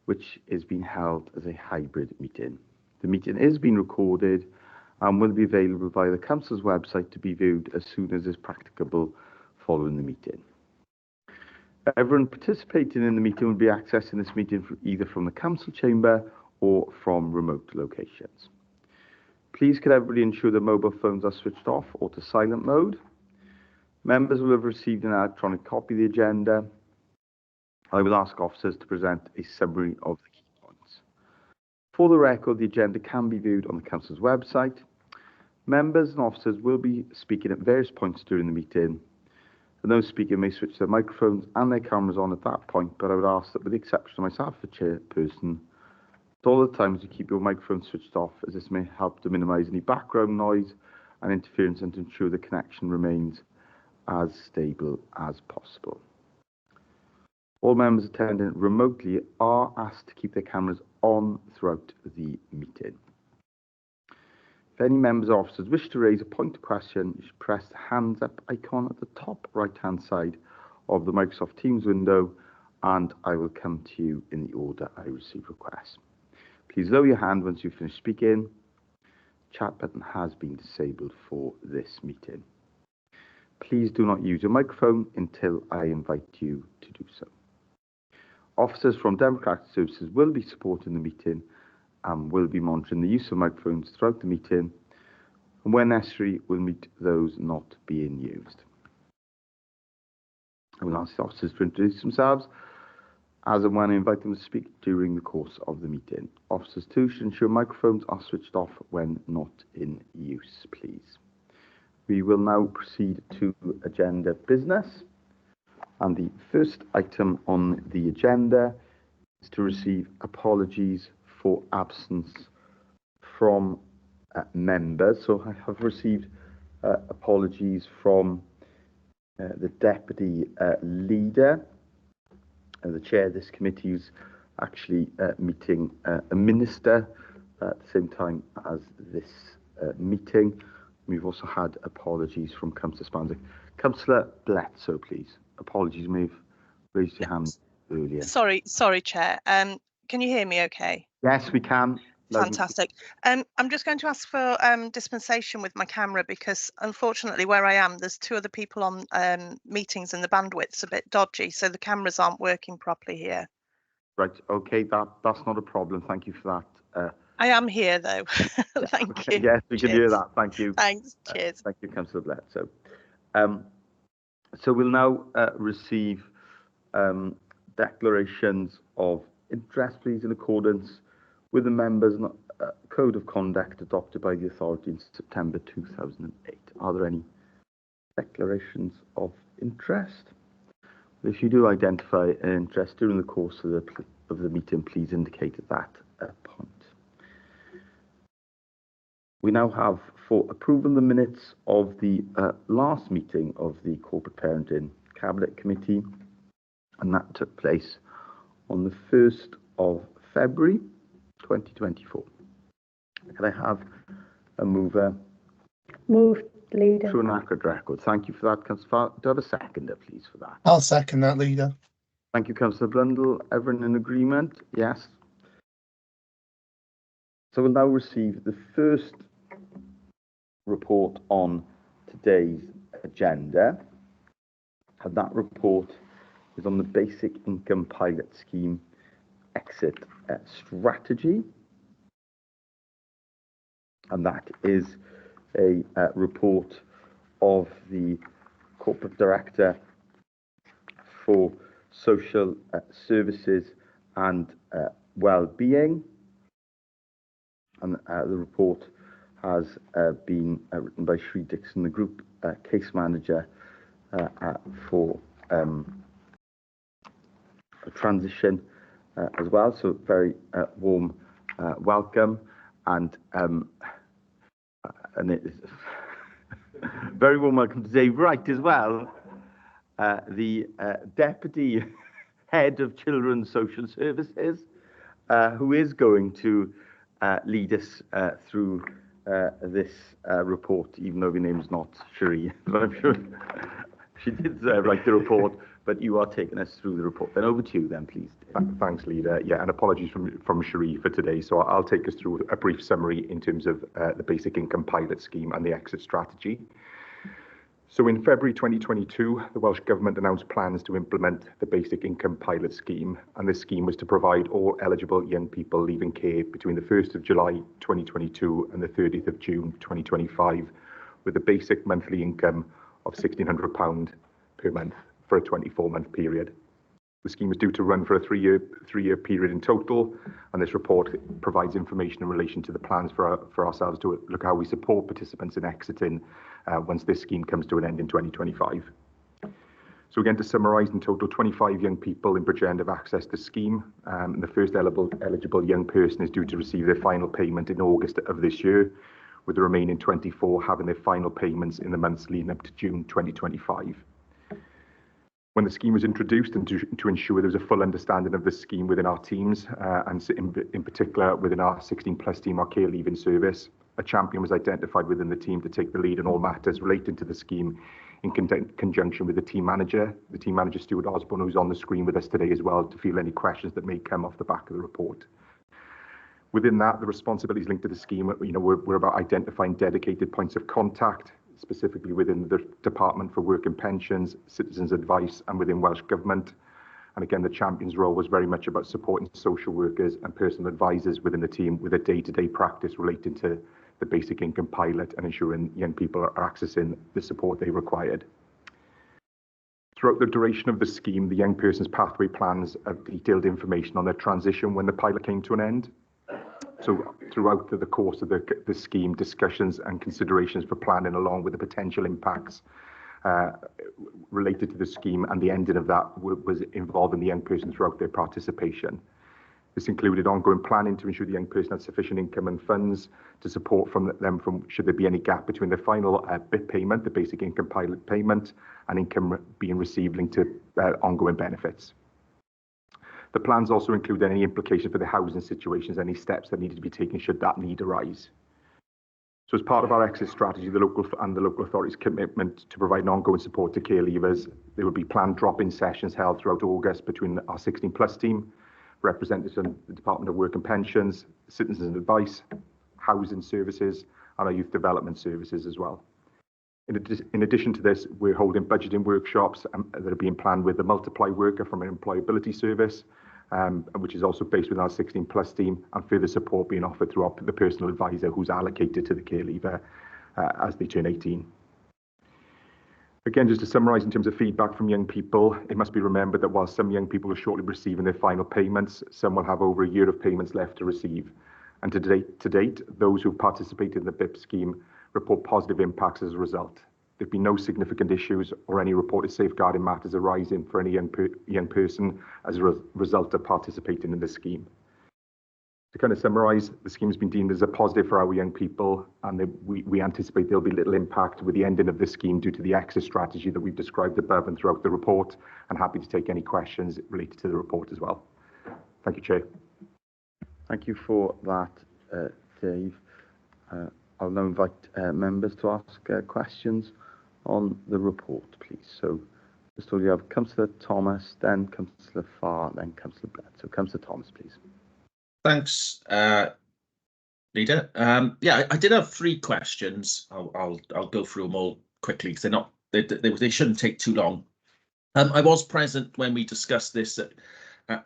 which is being held as a hybrid meeting. The meeting is being recorded and will be available via the Council's website to be viewed as soon as is practicable following the meeting. Everyone participating in the meeting will be accessing this meeting either from the Council chamber or from remote locations. Please could everybody ensure that mobile phones are switched off or to silent mode. Members will have received an electronic copy of the agenda. I will ask officers to present a summary of the key points. For the record, the agenda can be viewed on the Council's website. Members and officers will be speaking at various points during the meeting, and those speaking may switch their microphones and their cameras on at that point, but I would ask that with the exception of myself, the chairperson, at all the times you keep your microphone switched off, as this may help to minimise any background noise and interference and to ensure the connection remains as stable as possible. All members attending remotely are asked to keep their cameras on throughout the meeting. If any members or officers wish to raise a point of question, you should press the hands up icon at the top right-hand side of the Microsoft Teams window, and I will come to you in the order I receive requests. Please lower your hand once you've finished speaking. The chat button has been disabled for this meeting. Please do not use your microphone until I invite you to do so. Officers from Democratic Services will be supporting the meeting and will be monitoring the use of microphones throughout the meeting, and when necessary will mute those not being used. I will ask the officers to introduce themselves as and when I invite them to speak during the course of the meeting. Officers too should ensure microphones are switched off when not in use, please. We will now proceed to agenda business, and the first item on the agenda is to receive apologies for absence from members. So I have received apologies from the Deputy Leader, the Chair of this committee, who's actually meeting a Minister at the same time as this meeting. We've also had apologies from Councillor Spanzik. Councillor Bledsoe, please. Apologies, you may have raised your hand earlier. Sorry, Chair. Can you hear me okay? Yes, we can. Fantastic. I'm just going to ask for dispensation with my camera because unfortunately where I am, there's two other people on meetings and the bandwidth's a bit dodgy, so the cameras aren't working properly here. Right, okay, that's not a problem. Thank you for that. I am here though. Thank you. Yes, we can hear that. Thank you. Thanks. Cheers. Thank you, Councillor Bledsoe. So we'll now receive declarations of interest, please, in accordance with the members' code of conduct adopted by the authority in September 2008. Are there any declarations of interest? If you do identify an interest during the course of the meeting, please indicate at that point. We now have for approval the minutes of the last meeting of the Corporate Parenting Cabinet Committee, and that took place on the 1st of February 2024. Can I have a mover? Moved, Leader. Through an accurate record. Thank you for that, Councillor. Do I have a seconder, please, for that? I'll second that, Leader. Thank you, Councillor Blundell. Everyone in agreement? Yes. So we'll now receive the first report on today's agenda, and that report is on the Basic Income Pilot Scheme exit strategy, and that is a report of the Corporate Director for Social Services and Wellbeing, and the report has been written by Sri Dixon, the Group Case Manager for transition as well. So very warm welcome, and it is very warm welcome to Dave Wright as well, the Deputy Head of Children's Social Services, who is going to lead us through this report, even though her name's not Cherie. But I'm sure she did write the report but you are taking us through the report. Then over to you then, please. Thanks, Leader. Yeah, and apologies from Cherie for today. So I'll take us through a brief summary in terms of the basic income pilot scheme and the exit strategy. So in February 2022, the Welsh Government announced plans to implement the basic income pilot scheme, and this scheme was to provide all eligible young people leaving care between the 1st of July 2022 and the 30th of June 2025 with a basic monthly income of £1,600 per month for a 24-month period. The scheme is due to run for a three-year period in total, and this report provides information in relation to the plans for ourselves to look how we support participants in exiting once this scheme comes to an end in 2025. So again, to summarise, in total, 25 young people in Bridgend have accessed the scheme, and the first eligible young person is due to receive their final payment in August of this year, with the remaining 24 having their final payments in the months leading up to June 2025. When the scheme was introduced, and to ensure there was a full understanding of the scheme within our teams, and in particular within our 16+ team, our care leaving service, a champion was identified within the team to take the lead in all matters relating to the scheme in conjunction with the team manager, Stuart Osborne, who's on the screen with us today as well, to field any questions that may come off the back of the report. Within that, the responsibilities linked to the scheme, we're about identifying dedicated points of contact, specifically within the Department for Work and Pensions, Citizens Advice, and within Welsh Government. And again, the champion's role was very much about supporting social workers and personal advisors within the team with a day-to-day practice relating to the basic income pilot and ensuring young people are accessing the support they required. Throughout the duration of the scheme, the young person's pathway plans have detailed information on their transition when the pilot came to an end. So throughout the course of the scheme, discussions and considerations for planning along with the potential impacts related to the scheme and the ending of that was involving the young person throughout their participation. This included ongoing planning to ensure the young person had sufficient income and funds to support them from should there be any gap between the final BIP payment, the basic income pilot payment, and income being received linked to ongoing benefits. The plans also include any implication for the housing situations, any steps that needed to be taken should that need arise. So as part of our exit strategy, the local authorities' commitment to provide ongoing support to care leavers, there will be planned drop-in sessions held throughout August between our 16+ team, representatives from the Department of Work and Pensions, Citizens Advice, Housing Services, and our Youth Development Services as well. In addition to this, we're holding budgeting workshops that are being planned with the Multiply worker from an employability service, which is also based within our 16+ team, and further support being offered through the personal advisor who's allocated to the care leaver as they turn 18. Again, just to summarise in terms of feedback from young people, it must be remembered that while some young people are shortly receiving their final payments, some will have over a year of payments left to receive. And to date, those who participated in the BIP scheme report positive impacts as a result. There've been no significant issues or any reported safeguarding matters arising for any young person as a result of participating in the scheme. To kind of summarise, the scheme has been deemed as a positive for our young people, and we anticipate there'll be little impact with the ending of the scheme due to the exit strategy that we've described above and throughout the report, and happy to take any questions related to the report as well. Thank you, Chair. Thank you for that, Dave. I'll now invite members to ask questions on the report, please. So, first of all, you have Councillor Thomas, then Councillor Farr, then Councillor Blatt. So, Councillor Thomas, please. Thanks, Leader. Yeah, I did have 3 questions. I'll go through them all quickly because they shouldn't take too long. I was present when we discussed this at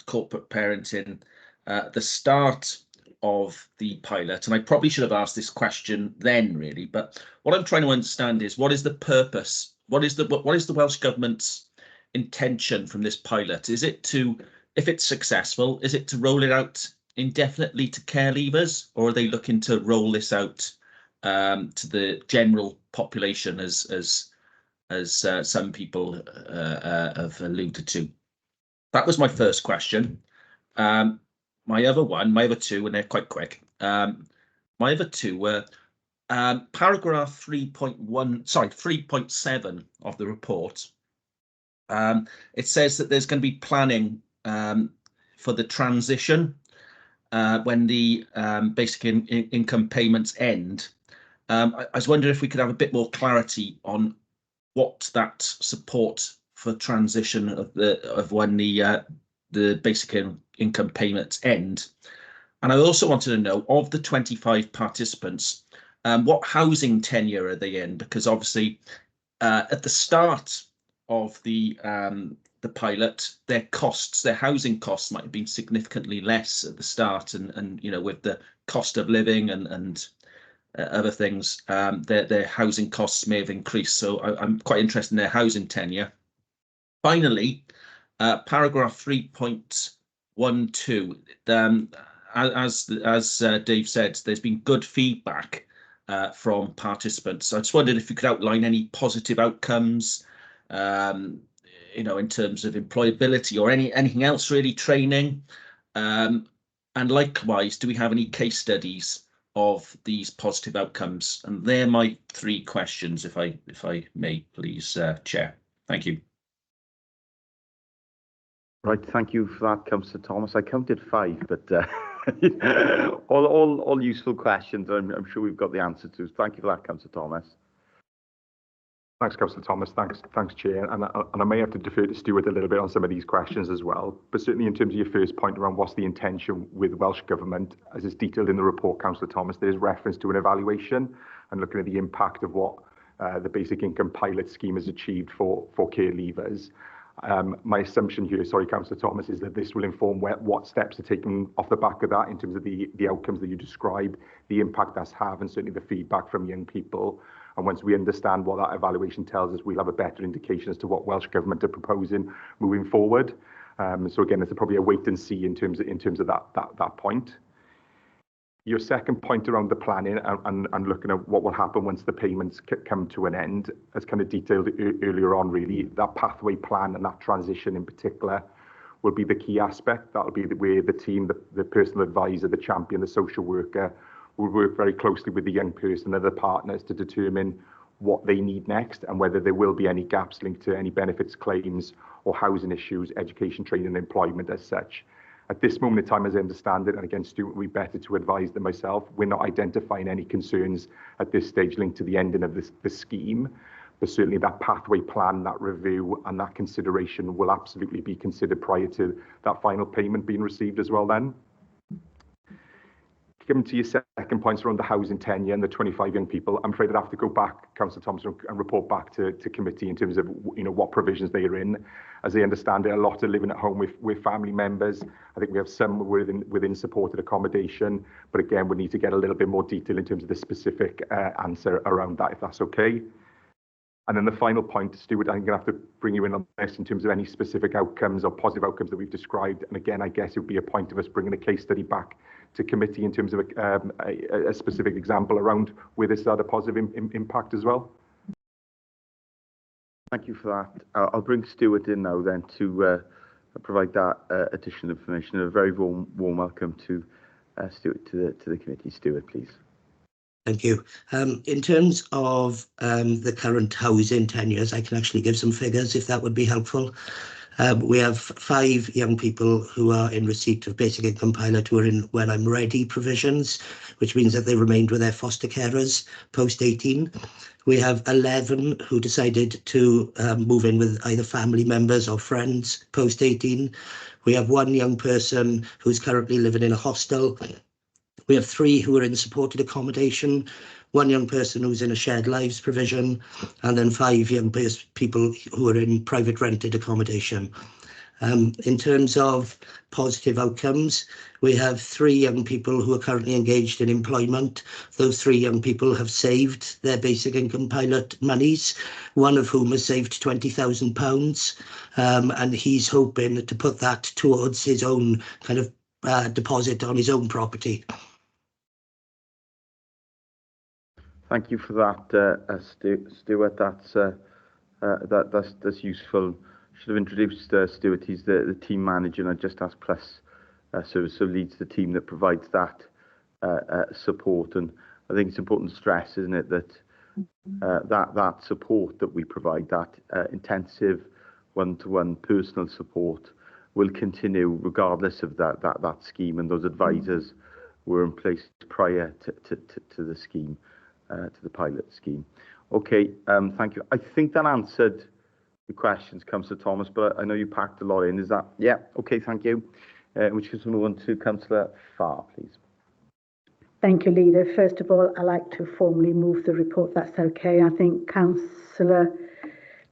Corporate Parenting, the start of the pilot, and I probably should have asked this question then, really. But what I'm trying to understand is what is the purpose? What is the Welsh Government's intention from this pilot? Is it to, if it's successful, is it to roll it out indefinitely to care leavers, or are they looking to roll this out to the general population, as some people have alluded to? That was my first question. My other 2, and they're quite quick. My other 2 were paragraph 3.7 of the report. It says that there's going to be planning for the transition when the basic income payments end. I was wondering if we could have a bit more clarity on what that support for transition of when the basic income payments end. And I also wanted to know, of the 25 participants, what housing tenure are they in? Because obviously, at the start of the pilot, their housing costs might have been significantly less at the start, and you know, with the cost of living and other things, their housing costs may have increased. So I'm quite interested in their housing tenure. Finally, paragraph 3.12. As Dave said, there's been good feedback from participants. So I just wondered if you could outline any positive outcomes, you know, in terms of employability or anything else really, training. And likewise, do we have any case studies of these positive outcomes? And they're my 3 questions, if I may, please, Chair. Thank you. Right, thank you for that, Councillor Thomas. I counted 5, but all useful questions. I'm sure we've got the answer to. Thank you for that, Councillor Thomas. Thanks, Councillor Thomas. Thanks, Chair. And I may have to defer to Stuart a little bit on some of these questions as well. But certainly in terms of your first point around what's the intention with Welsh Government, as is detailed in the report, Councillor Thomas, there is reference to an evaluation and looking at the impact of what the basic income pilot scheme has achieved for care leavers. My assumption here, sorry, Councillor Thomas, is that this will inform what steps are taken off the back of that in terms of the outcomes that you described, the impact that's had, and certainly the feedback from young people. And once we understand what that evaluation tells us, we'll have a better indication as to what Welsh Government are proposing moving forward. So again, it's probably a wait and see in terms of that point. Your second point around the planning and looking at what will happen once the payments come to an end, as kind of detailed earlier on, really, that pathway plan and that transition in particular will be the key aspect. That'll be where the team, the personal advisor, the champion, the social worker, will work very closely with the young person and the partners to determine what they need next and whether there will be any gaps linked to any benefits claims or housing issues, education, training and employment as such. At this moment in time, as I understand it, and again, Stuart would be better to advise than myself, we're not identifying any concerns at this stage linked to the ending of this scheme, but certainly that pathway plan, that review and that consideration will absolutely be considered prior to that final payment being received as well then. Given to your second points around the housing tenure and the 25 young people, I'm afraid I'd have to go back, Councillor Thompson, and report back to committee in terms of what provisions they are in. As I understand it, a lot are living at home with family members. I think we have some within supported accommodation, but again, we need to get a little bit more detail in terms of the specific answer around that, if that's okay. And then the final point, Stuart, I'm going to have to bring you in on this in terms of any specific outcomes or positive outcomes that we've described. And again, I guess it would be a point of us bringing a case study back to committee in terms of a specific example around where this had a positive impact as well. Thank you for that. I'll bring Stuart in now then to provide that additional information. A very warm welcome to Stuart to the committee. Stuart, please. Thank you. In terms of the current housing tenures, I can actually give some figures if that would be helpful. We have 5 young people who are in receipt of basic income pilot who are in when I'm ready provisions, which means that they remained with their foster carers post 18. We have 11 who decided to move in with either family members or friends post 18. We have 1 young person who's currently living in a hostel. We have 3 who are in supported accommodation, 1 young person who's in a shared lives provision, and then 5 young people who are in private rented accommodation. In terms of positive outcomes, we have 3 young people who are currently engaged in employment. Those 3 young people have saved their basic income pilot monies, 1 of whom has saved £20,000, and he's hoping to put that towards his own kind of deposit on his own property. Thank you for that, Stuart. That's useful. Should have introduced Stuart. He's the team manager, and I just asked Plus Service, so leads the team that provides that support. And I think it's important to stress, isn't it, that that support that we provide, that intensive one-to-one personal support, will continue regardless of that scheme, and those advisors were in place prior to the scheme. To the pilot scheme. Okay, thank you. I think that answered your questions, Councillor Thomas, but I know you packed a lot in. Is that, yeah, okay, thank you. In which case we'll move on to Councillor Farr, please. Thank you, Leader. First of all, I'd like to formally move the report. That's okay. I think Councillor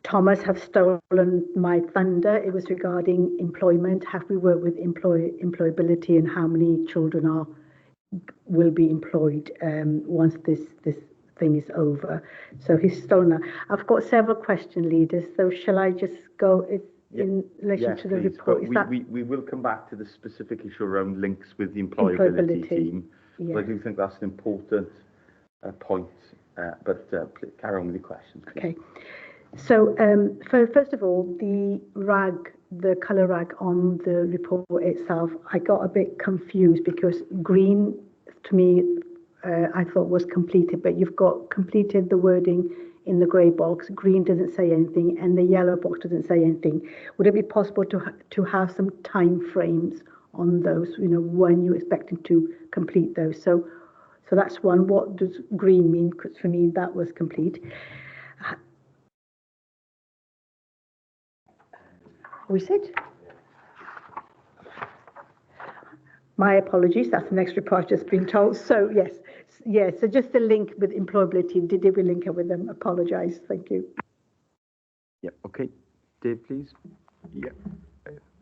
Thomas have stolen my thunder. It was regarding employment. Have we worked with employability and how many children will be employed once this thing is over? So he's stolen that. I've got several question, leaders. So shall I just go in relation to the please, report? But we will come back to the specific issue around links with the employability team. Yeah. I do think that's an important point. But please carry on with your questions. Please. Okay. So first of all, the colour rag on the report itself, I got a bit confused because green, to me, I thought was completed, but you've got completed the wording in the grey box. Green doesn't say anything, and the yellow box doesn't say anything. Would it be possible to have some time frames on those? You know, when you're expecting to complete those. So that's one. What does green mean? Because for me, that was complete. We said. My apologies. That's the next report I've just been told. So yes. So just the link with employability. Did we link it with them? Apologise. Thank you. Yeah. Okay. Dave, please. Yeah.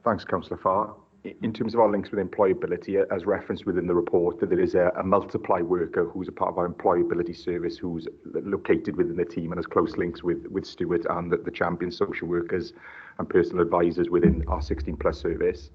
Thanks, Councillor Farr. In terms of our links with employability, as referenced within the report, that there is a multiply worker who's a part of our employability service who's located within the team and has close links with Stuart and the champion social workers and personal advisors within our 16+ service.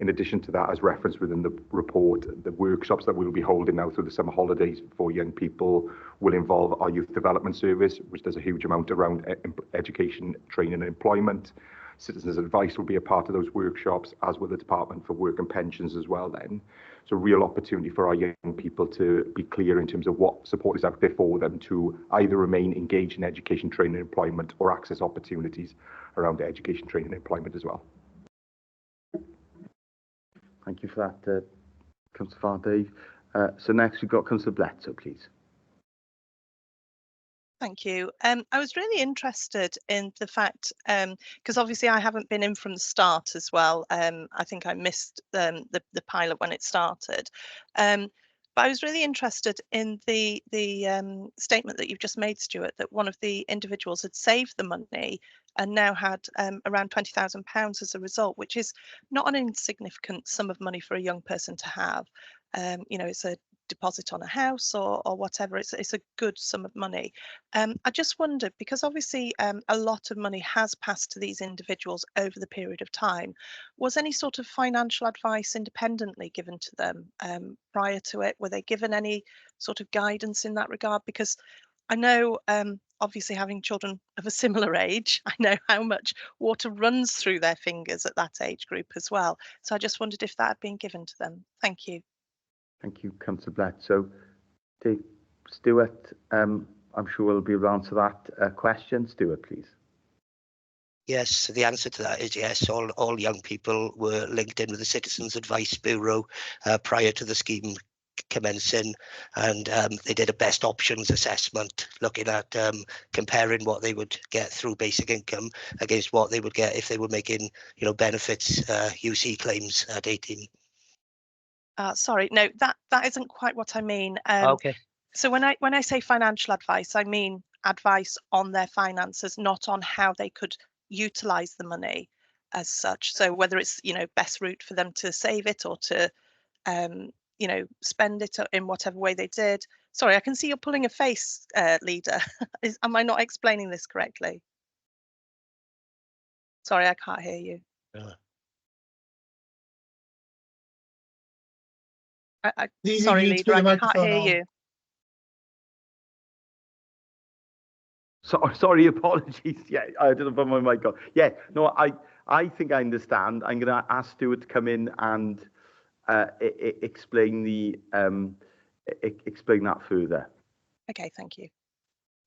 In addition to that, as referenced within the report, the workshops that we'll be holding now through the summer holidays for young people will involve our youth development service, which does a huge amount around education, training and employment. Citizens Advice will be a part of those workshops, as will the Department for Work and Pensions as well then. So real opportunity for our young people to be clear in terms of what support is out there for them to either remain engaged in education, training and employment or access opportunities around education, training and employment as well. Thank you for that, Councillor Farr, Dave. So next we've got Councillor Bledsoe, please. Thank you. I was really interested in the fact, because obviously I haven't been in from the start as well. I think I missed the pilot when it started. But I was really interested in the statement that you've just made, Stuart, that one of the individuals had saved the money and now had around £20,000 as a result, which is not an insignificant sum of money for a young person to have. You know, it's a deposit on a house or whatever. It's a good sum of money. I just wondered, because obviously a lot of money has passed to these individuals over the period of time, was any sort of financial advice independently given to them prior to it? Were they given any sort of guidance in that regard? Because I know obviously having children of a similar age, I know how much water runs through their fingers at that age group as well. So I just wondered if that had been given to them. Thank you. Thank you, Councillor Bledsoe. Dave, Stuart, I'm sure we'll be able to answer that question. Stuart, please. Yes, so the answer to that is yes. All young people were linked in with the Citizens Advice Bureau prior to the scheme commencing, and they did a best options assessment looking at comparing what they would get through basic income against what they would get if they were making, you know, benefits UC claims at 18. Sorry, no, that isn't quite what I mean. Okay. So when I say financial advice, I mean advice on their finances, not on how they could utilize the money as such. So whether it's, you know, best route for them to save it or to, you know, spend it in whatever way they did. Sorry, I can see you're pulling a face, Leader. Am I not explaining this correctly? Sorry, I can't hear you. Sorry, Leader, I can't hear you. Sorry, apologies. Yeah, I didn't put my mic on. Yeah, no, I think I understand. I'm going to ask Stuart to come in and explain explain that further. Okay, thank you.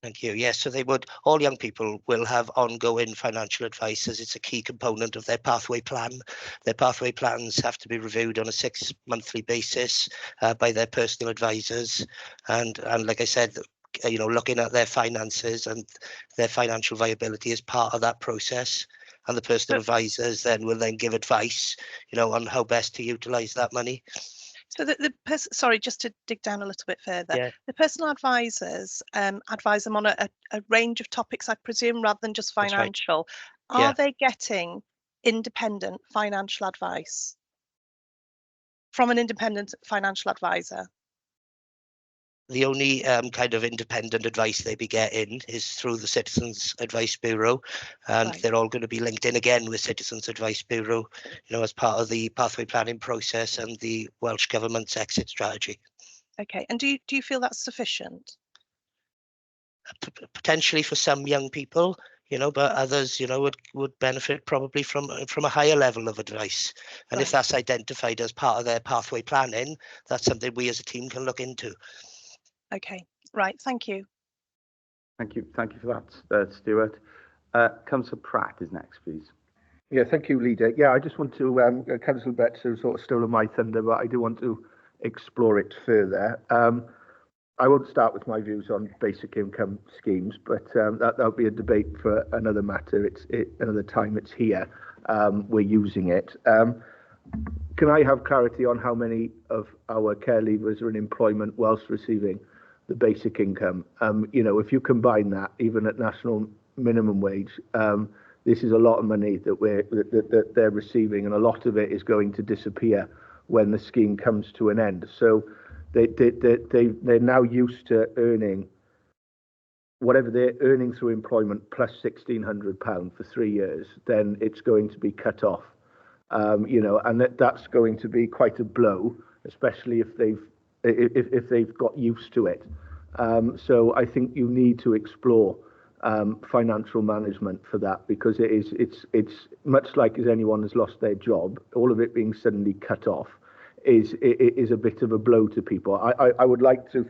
Thank you. Yes, so all young people will have ongoing financial advice as it's a key component of their pathway plan. Their pathway plans have to be reviewed on a 6-monthly basis by their personal advisors. And like I said, looking at their finances and their financial viability as part of that process. And the personal advisors then will then give advice, on how best to utilise that money. So sorry, just to dig down a little bit further, Yeah. the personal advisors advise them on a range of topics, I presume, rather than just That's right. financial. Yeah. Are they getting independent financial advice from an independent financial advisor? The only kind of independent advice they be getting is through the Citizens Advice Bureau, and Right. they're all going to be linked in again with Citizens Advice Bureau, as part of the pathway planning process and the Welsh Government's exit strategy. Okay, and do you feel that's sufficient? Potentially for some young people, but others, would benefit probably from a higher level of advice. And if Right. that's identified as part of their pathway planning, that's something we as a team can look into. Okay, right, thank you. Thank you for that, Stuart. Councillor Pratt is next, please. Yeah, thank you, Leader. Yeah, I just want to, Councillor Betts has sort of stolen my thunder, but I do want to explore it further. I won't start with my views on basic income schemes, but that'll be a debate for another matter. Another time it's here. We're using it. Can I have clarity on how many of our care leavers are in employment whilst receiving the basic income? If you combine that, even at national minimum wage, this is a lot of money that they're receiving, and a lot of it is going to disappear when the scheme comes to an end. So they're now used to earning whatever they're earning through employment plus £1,600 for 3 years. Then it's going to be cut off, and that's going to be quite a blow, especially if they've got used to it. So I think you need to explore financial management for that, because it's much like as anyone has lost their job, all of it being suddenly cut off is a bit of a blow to people. I would like to,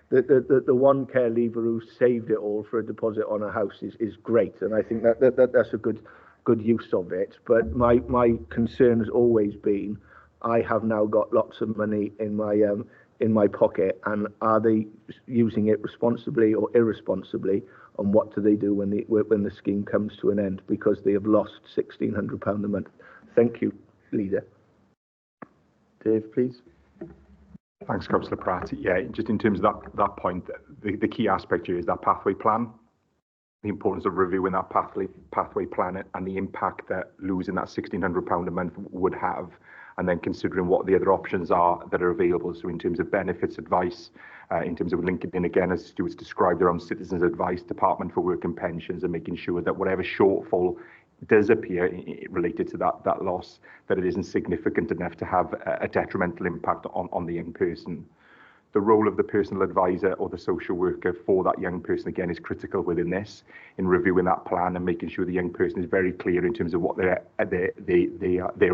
the one care leaver who saved it all for a deposit on a house is great, and I think that's a good use of it. But my concern has always been, I have now got lots of money in my pocket, and are they using it responsibly or irresponsibly? And what do they do when the scheme comes to an end because they have lost £1,600 a month? Thank you, Leader. Dave, please. Thanks, Councillor Pratt. Yeah, just in terms of that point, the key aspect here is that pathway plan. The importance of reviewing that pathway plan and the impact that losing that £1,600 a month would have, and then considering what the other options are that are available. So in terms of benefits advice, in terms of linking in again, as Stuart's described, around Citizens Advice, Department for Work and Pensions, and making sure that whatever shortfall does appear related to that loss, that it isn't significant enough to have a detrimental impact on the young person. The role of the personal advisor or the social worker for that young person, again, is critical within this, in reviewing that plan and making sure the young person is very clear in terms of what their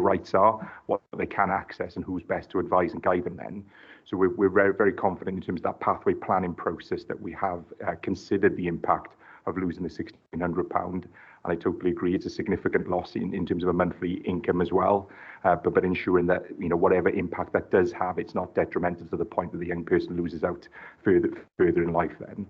rights are, what they can access, and who's best to advise and guide them then. So we're very, very confident in terms of that pathway planning process that we have considered the impact of losing the £1,600. And I totally agree, it's a significant loss in terms of a monthly income as well. But ensuring that, whatever impact that does have, it's not detrimental to the point that the young person loses out further in life then.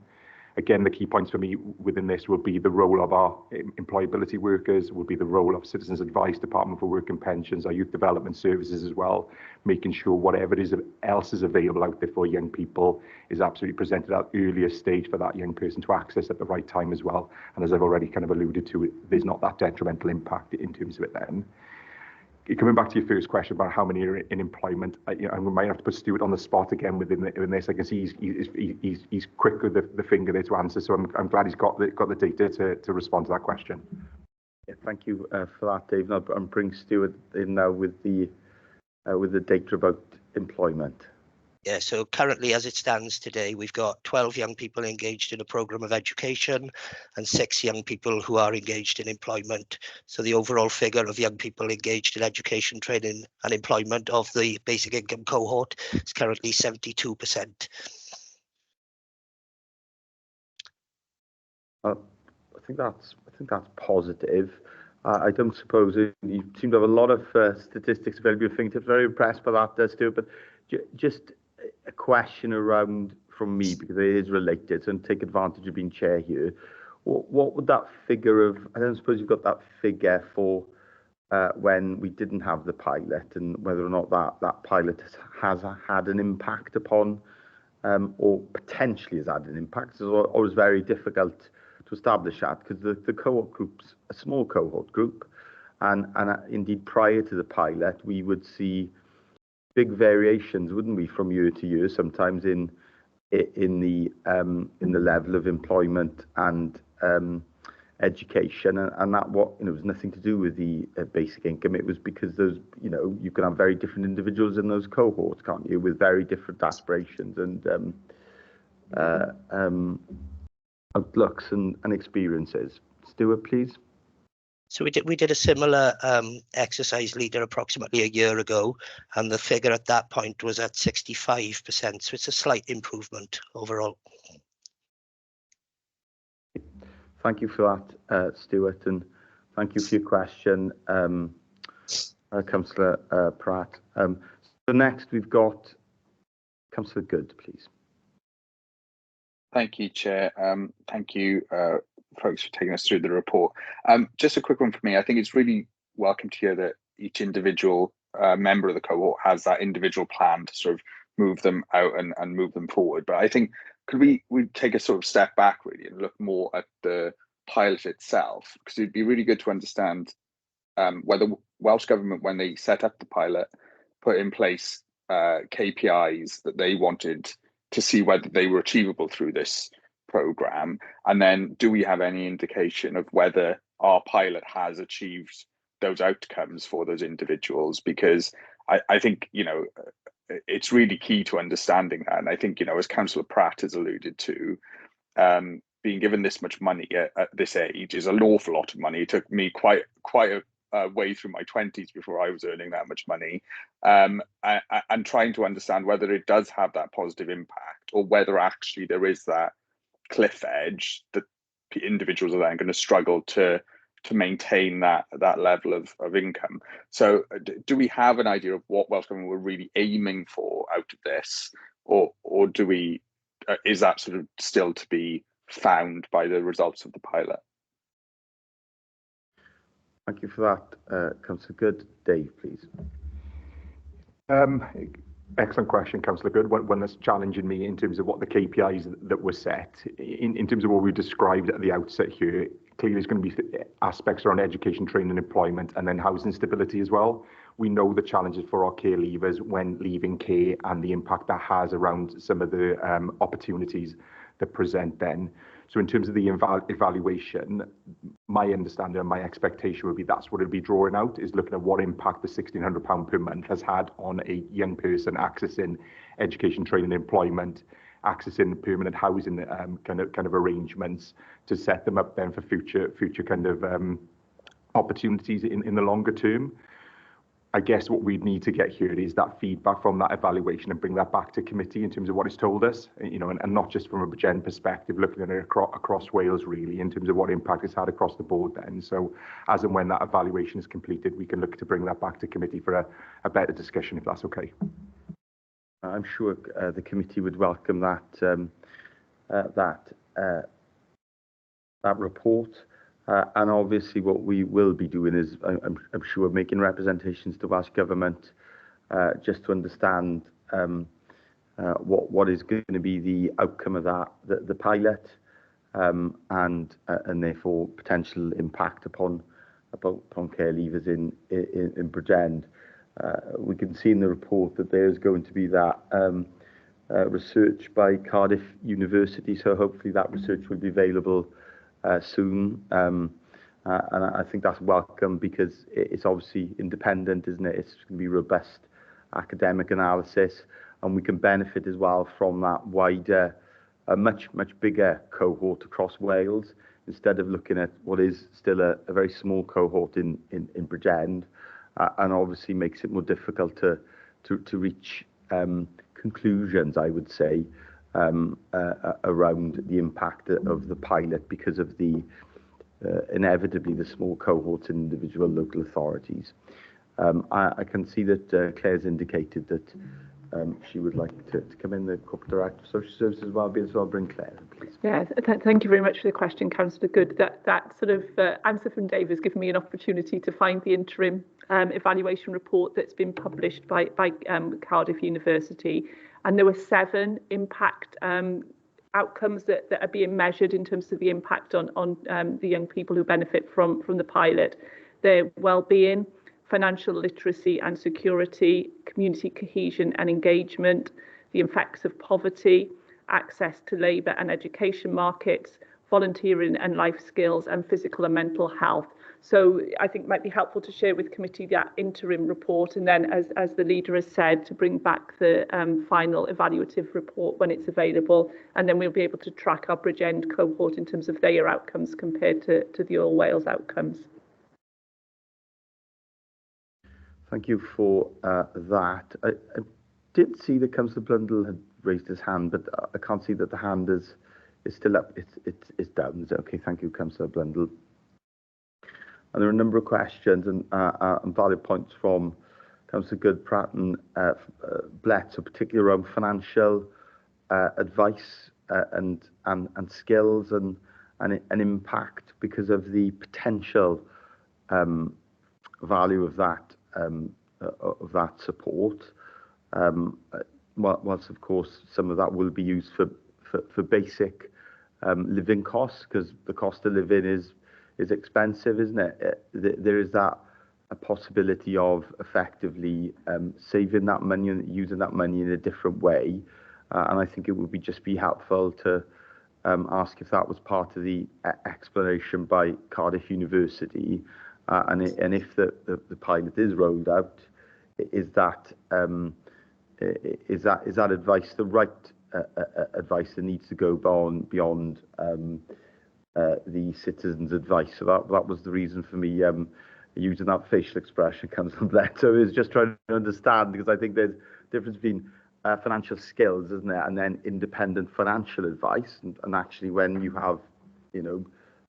Again, the key points for me within this will be the role of our employability workers, will be the role of Citizens Advice, Department for Work and Pensions, our youth development services as well, making sure whatever else is available out there for young people is absolutely presented at the earliest stage for that young person to access at the right time as well. And as I've already kind of alluded to, there's not that detrimental impact in terms of it then. Coming back to your first question about how many are in employment, I might have to put Stuart on the spot again within this. I can see he's quick with the finger there to answer, so I'm glad he's got the data to respond to that question. Yeah, thank you for that, Dave. Now I'm bringing Stuart in now with the data about employment. Yeah, so currently, as it stands today, we've got 12 young people engaged in a programme of education and 6 young people who are engaged in employment. So the overall figure of young people engaged in education, training and employment of the basic income cohort is currently 72%. I think that's positive. I don't suppose you seem to have a lot of statistics available. I think I'm very impressed by that, Stuart. But just a question around from me because it is related, and take advantage of being chair here. What would that figure of, I don't suppose you've got that figure for when we didn't have the pilot, and whether or not that pilot has had an impact upon, or potentially has had an impact. It's always very difficult to establish that because the cohort group's a small cohort group, and indeed prior to the pilot we would see big variations, wouldn't we, from year to year, sometimes in the level of employment and education, and that was nothing to do with the basic income. It was because those, you can have very different individuals in those cohorts, can't you, with very different aspirations and outlooks and experiences. Stuart, please. So we did a similar exercise, leader, approximately a year ago, and the figure at that point was at 65%. So it's a slight improvement overall. Thank you for that, Stuart, and thank you for your question, Councillor Pratt. So next we've got Councillor Good, please. Thank you, Chair. Thank you, folks, for taking us through the report. Just a quick one for me. I think it's really welcome to hear that each individual member of the cohort has that individual plan to sort of move them out and move them forward. But I think, could we take a sort of step back really and look more at the pilot itself? Because it'd be really good to understand whether Welsh Government, when they set up the pilot, put in place KPIs that they wanted to see whether they were achievable through this programme, and then do we have any indication of whether our pilot has achieved those outcomes for those individuals? Because I think it's really key to understanding that, and I think as Councillor Pratt has alluded to, being given this much money at this age is an awful lot of money. It took me quite a way through my 20s before I was earning that much money, and trying to understand whether it does have that positive impact, or whether actually there is that cliff edge that individuals are then going to struggle to maintain that level of income. So do we have an idea of what Welsh Government were really aiming for out of this, or do we is that sort of still to be found by the results of the pilot? Thank you for that, Councillor Good. Dave, please. Excellent question, Councillor Good. One that's challenging me in terms of what the KPIs that were set. In terms of what we described at the outset here, clearly there's going to be aspects around education, training, employment, and then housing stability as well. We know the challenges for our care leavers when leaving care and the impact that has around some of the opportunities that present then. So in terms of the evaluation, my understanding and my expectation would be that's what it'll be drawing out, is looking at what impact the £1,600 per month has had on a young person accessing education, training, employment, accessing permanent housing kind of arrangements to set them up then for future kind of opportunities in the longer term. I guess what we need to get here is that feedback from that evaluation and bring that back to committee in terms of what it's told us, and not just from a Bridgend perspective, looking at it across Wales really, in terms of what impact it's had across the board then. So as and when that evaluation is completed, we can look to bring that back to committee for a better discussion, if that's okay. I'm sure the committee would welcome that report. And obviously what we will be doing is, I'm sure, making representations to Welsh Government just to understand what is going to be the outcome of the pilot, and therefore potential impact upon care leavers in Bridgend. We can see in the report that there's going to be that research by Cardiff University, so hopefully that research will be available soon, and I think that's welcome because it's obviously independent, isn't it? It's going to be robust academic analysis, and we can benefit as well from that wider, a much bigger cohort across Wales, instead of looking at what is still a very small cohort in Bridgend, and obviously makes it more difficult to reach conclusions, I would say, around the impact of the pilot because of the inevitably the small cohorts in individual local authorities. I can see that Claire's indicated that she would like to come in, the Corporate Director of Social Services Wellbeing. So I'll bring Claire in, please. Yeah, thank you very much for the question, Councillor Good. That sort of answer from Dave has given me an opportunity to find the interim evaluation report that's been published by Cardiff University, and there were 7 impact outcomes that are being measured in terms of the impact on the young people who benefit from the pilot. Their well-being, financial literacy and security, community cohesion and engagement, the effects of poverty, access to labour and education markets, volunteering and life skills, and physical and mental health. So I think it might be helpful to share with committee that interim report, and then, as the leader has said, to bring back the final evaluative report when it's available, and then we'll be able to track our Bridgend cohort in terms of their outcomes compared to the All Wales outcomes. Thank you for that. I did see that Councillor Blundell had raised his hand, but I can't see that the hand is still up. It's down. Is it okay? Thank you, Councillor Blundell. And there are a number of questions and valid points from Councillor Good, Pratt and Blett, so particularly around financial advice and skills and impact because of the potential value of that support. Whilst of course some of that will be used for basic living costs, because the cost of living is expensive, isn't it? There is a possibility of effectively saving that money and using that money in a different way. And I think it would just be helpful to ask if that was part of the explanation by Cardiff University, and if the pilot is rolled out, is that advice the right advice that needs to go beyond the citizens' advice? So that was the reason for me using that facial expression, Councillor Blett. So it's just trying to understand, because I think there's a difference between financial skills, isn't there, and then independent financial advice. And actually, when you have,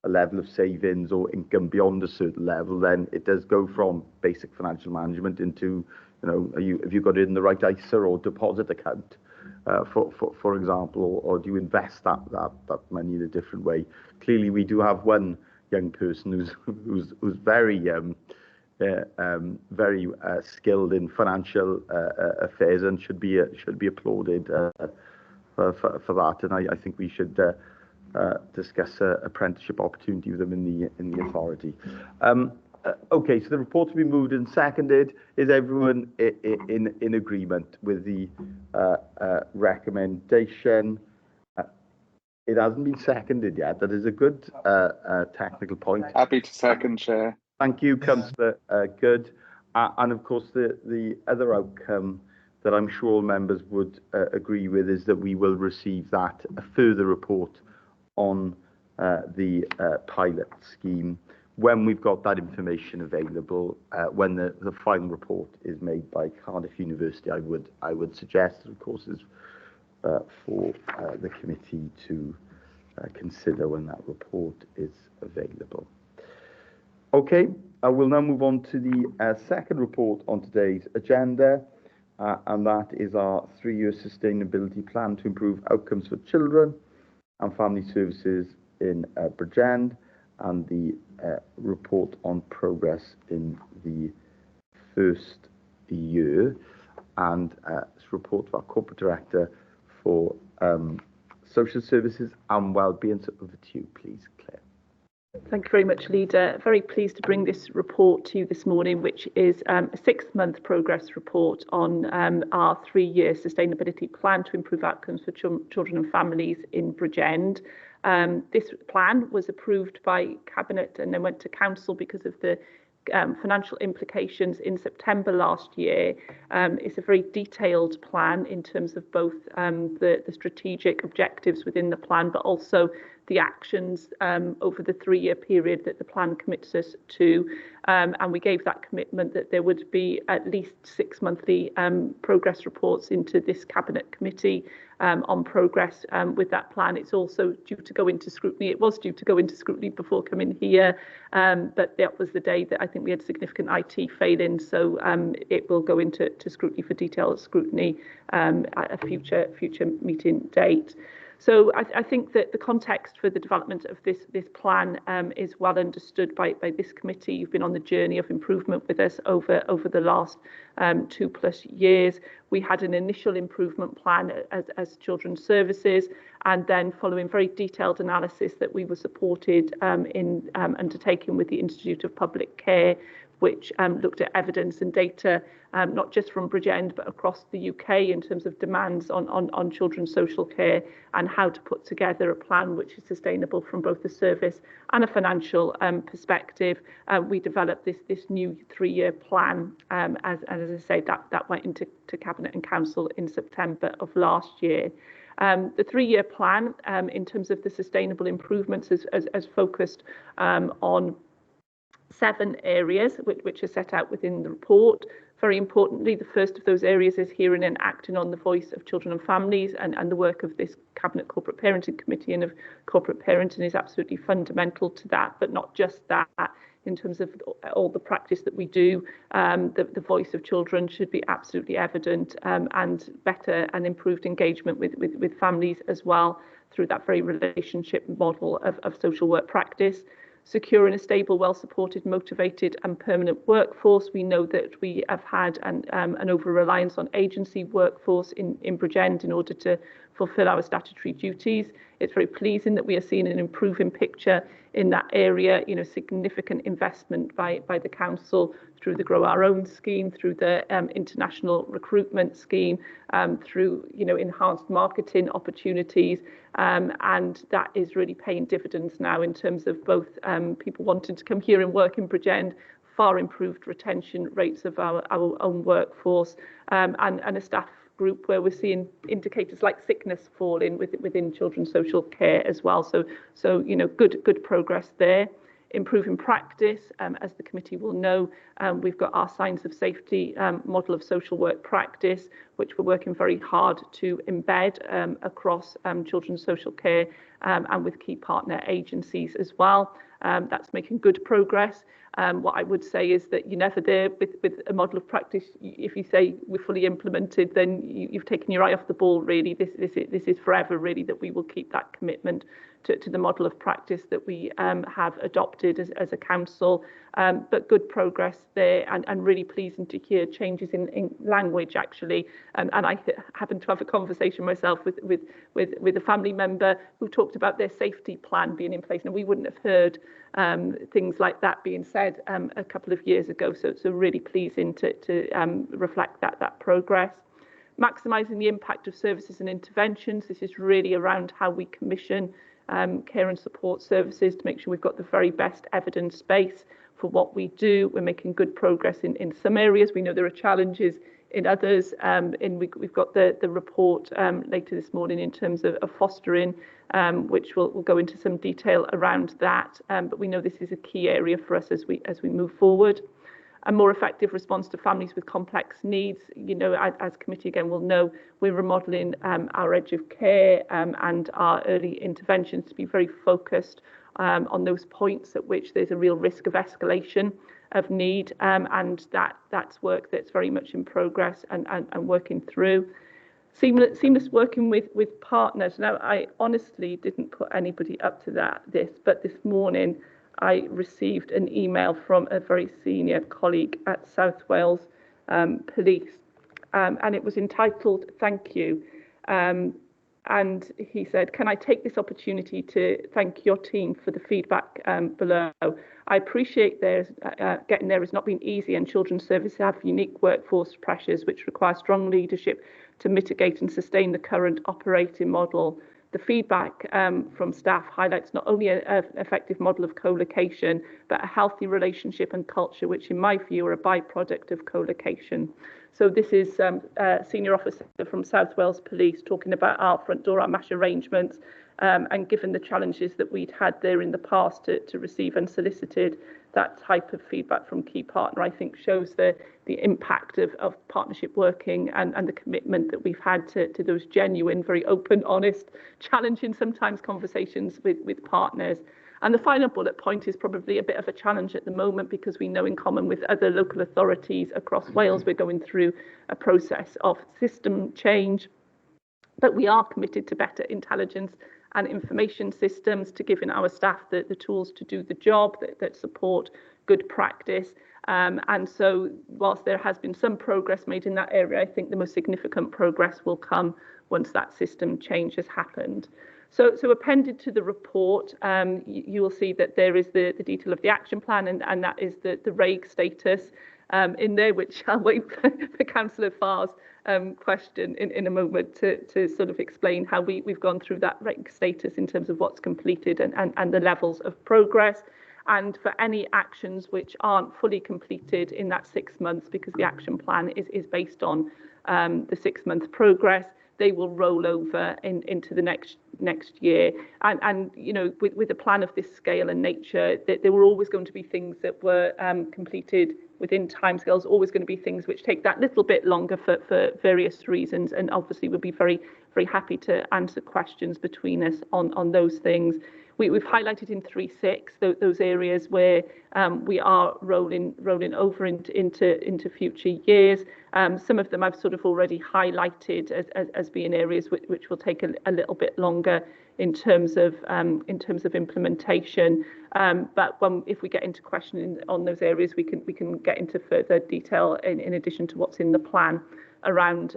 a level of savings or income beyond a certain level, then it does go from basic financial management into, have you got it in the right ISA or deposit account, for example, or do you invest that money in a different way? Clearly, we do have one young person who's very very skilled in financial affairs and should be applauded for that. And I think we should discuss an apprenticeship opportunity with them in the authority. Okay, so the report to be moved and seconded. Is everyone in agreement with the recommendation? It hasn't been seconded yet. That is a good technical point. Happy to second, Chair. Thank you, Councillor Good. And of course, the other outcome that I'm sure all members would agree with is that we will receive a further report on the pilot scheme when we've got that information available. When the final report is made by Cardiff University, I would suggest, of course, is for the committee to consider when that report is available. Okay, I will now move on to the second report on today's agenda, and that is our 3-year sustainability plan to improve outcomes for children and family services in Bridgend, and the report on progress in the first year, and this report of our Corporate Director for Social Services and Wellbeing. So over to you, please, Claire. Thank you very much, Leader. Very pleased to bring this report to you this morning, which is a 6-month progress report on our 3-year sustainability plan to improve outcomes for children and families in Bridgend. This plan was approved by Cabinet and then went to Council because of the financial implications in September last year. It's a very detailed plan in terms of both the strategic objectives within the plan, but also the actions over the 3-year period that the plan commits us to. And we gave that commitment that there would be at least 6 monthly progress reports into this Cabinet Committee on progress with that plan. It's also due to go into scrutiny. It was due to go into scrutiny before coming here, but that was the day that I think we had significant IT failings. So it will go into scrutiny for detailed scrutiny at a future meeting date. So I think that the context for the development of this plan is well understood by this committee. You've been on the journey of improvement with us over the last 2+ years. We had an initial improvement plan as Children's Services, and then following very detailed analysis that we were supported in undertaking with the Institute of Public Care, which looked at evidence and data, not just from Bridgend, but across the UK in terms of demands on children's social care and how to put together a plan which is sustainable from both a service and a financial perspective. We developed this new 3-year plan, as I say, that went into Cabinet and Council in September of last year. The 3-year plan, in terms of the sustainable improvements, has focused on 7 areas which are set out within the report. Very importantly, the first of those areas is hearing and acting on the voice of children and families, and the work of this Cabinet Corporate Parenting Committee and of corporate parenting is absolutely fundamental to that, but not just that. In terms of all the practice that we do, the voice of children should be absolutely evident, and better and improved engagement with families as well through that very relationship model of social work practice. Securing a stable, well-supported, motivated and permanent workforce. We know that we have had an over-reliance on agency workforce in Bridgend in order to fulfil our statutory duties. It's very pleasing that we are seeing an improving picture in that area, significant investment by the council through the Grow Our Own scheme, through the international recruitment scheme, through enhanced marketing opportunities, and that is really paying dividends now in terms of both people wanting to come here and work in Bridgend, far improved retention rates of our own workforce, and a staff group where we're seeing indicators like sickness falling within children's social care as well. So good progress there. Improving practice, as the committee will know, we've got our signs of safety model of social work practice, which we're working very hard to embed across children's social care and with key partner agencies as well. That's making good progress. What I would say is that you're never there with a model of practice. If you say we're fully implemented, then you've taken your eye off the ball, really. This is forever, really, that we will keep that commitment to the model of practice that we have adopted as a council. But good progress there, and really pleasing to hear changes in language, actually. And I happened to have a conversation myself with a family member who talked about their safety plan being in place. And we wouldn't have heard things like that being said a couple of years ago. So it's really pleasing to reflect that progress. Maximising the impact of services and interventions. This is really around how we commission care and support services to make sure we've got the very best evidence base for what we do. We're making good progress in some areas. We know there are challenges in others. We've got the report later this morning in terms of fostering, which we'll go into some detail around that. But we know this is a key area for us as we move forward. A more effective response to families with complex needs. As committee again will know, we're remodelling our edge of care and our early interventions to be very focused on those points at which there's a real risk of escalation of need, and that's work that's very much in progress and working through. Seamless working with partners. Now, I honestly didn't put anybody up to this, but this morning I received an email from a very senior colleague at South Wales Police, and it was entitled "Thank You." And he said, "Can I take this opportunity to thank your team for the feedback below? I appreciate getting there has not been easy, and children's services have unique workforce pressures which require strong leadership to mitigate and sustain the current operating model. The feedback from staff highlights not only an effective model of co-location, but a healthy relationship and culture, which in my view are a byproduct of co-location." So this is a senior officer from South Wales Police talking about our front door, our MASH arrangements, And given the challenges that we'd had there in the past to receive unsolicited, that type of feedback from key partner, I think, shows the impact of partnership working and the commitment that we've had to those genuine, very open, honest, challenging sometimes conversations with partners. And the final bullet point is probably a bit of a challenge at the moment, because we know, in common with other local authorities across Wales, we're going through a process of system change, but we are committed to better intelligence and information systems, to giving our staff the tools to do the job that support good practice. And so whilst there has been some progress made in that area, I think the most significant progress will come once that system change has happened. So appended to the report, you will see that there is the detail of the action plan, and that is the RAIG status in there, which I'll wait for Councillor Farr's question in a moment to sort of explain how we've gone through that RAIG status in terms of what's completed and the levels of progress. And for any actions which aren't fully completed in that 6 months, because the action plan is based on the 6-month progress, they will roll over into the next year. And you know, with a plan of this scale and nature, there were always going to be things that were completed within timescales, always going to be things which take that little bit longer for various reasons. And obviously we'll be very, very happy to answer questions between us on those things. We've highlighted in 3.6 those areas where we are rolling over into future years. Some of them I've sort of already highlighted as being areas which will take a little bit longer in terms of implementation. But if we get into questioning on those areas, we can get into further detail in addition to what's in the plan around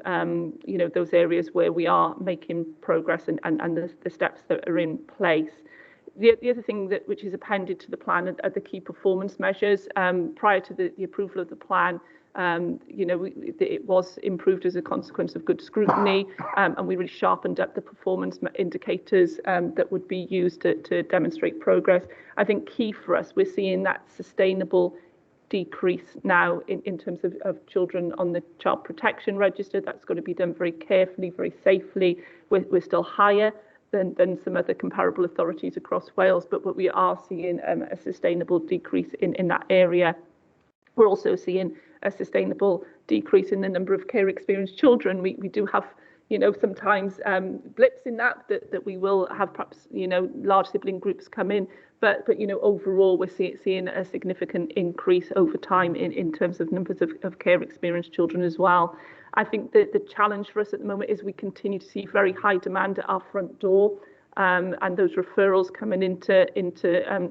you know, those areas where we are making progress and the steps that are in place. The other thing which is appended to the plan are the key performance measures. Prior to the approval of the plan, you know, it was improved as a consequence of good scrutiny, and we really sharpened up the performance indicators that would be used to demonstrate progress. I think key for us, we're seeing that sustainable decrease now in terms of children on the child protection register. That's got to be done very carefully, very safely. We're still higher than some other comparable authorities across Wales, but we are seeing a sustainable decrease in that area. We're also seeing a sustainable decrease in the number of care experienced children. We do have, you know, sometimes blips in that we will have perhaps, you know, large sibling groups come in, but you know, overall we're seeing a significant increase over time in terms of numbers of care experienced children as well. I think that the challenge for us at the moment is we continue to see very high demand at our front door, and those referrals coming into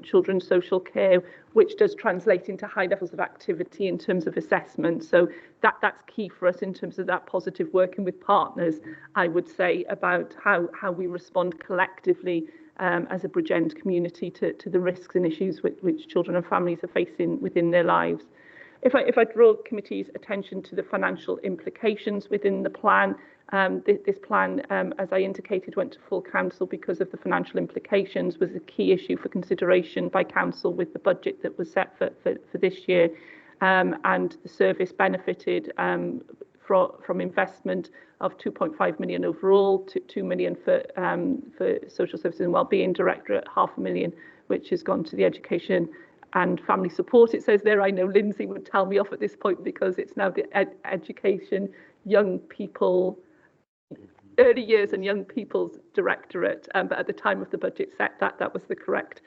children's social care, which does translate into high levels of activity in terms of assessment. So that's key for us in terms of that positive working with partners, I would say, about how we respond collectively as a Bridgend community to the risks and issues which children and families are facing within their lives. If I draw committee's attention to the financial implications within the plan, this plan, as I indicated, went to full council because of the financial implications, was a key issue for consideration by council with the budget that was set for this year, and the service benefited from investment of 2.5 million overall, 2 million for Social Services and Wellbeing Directorate, £500,000 which has gone to the Education and Family Support. It says there, I know Lindsay would tell me off at this point because it's now the Education, Young People, Early Years and Young People's Directorate. But at the time of the budget set, that was the correct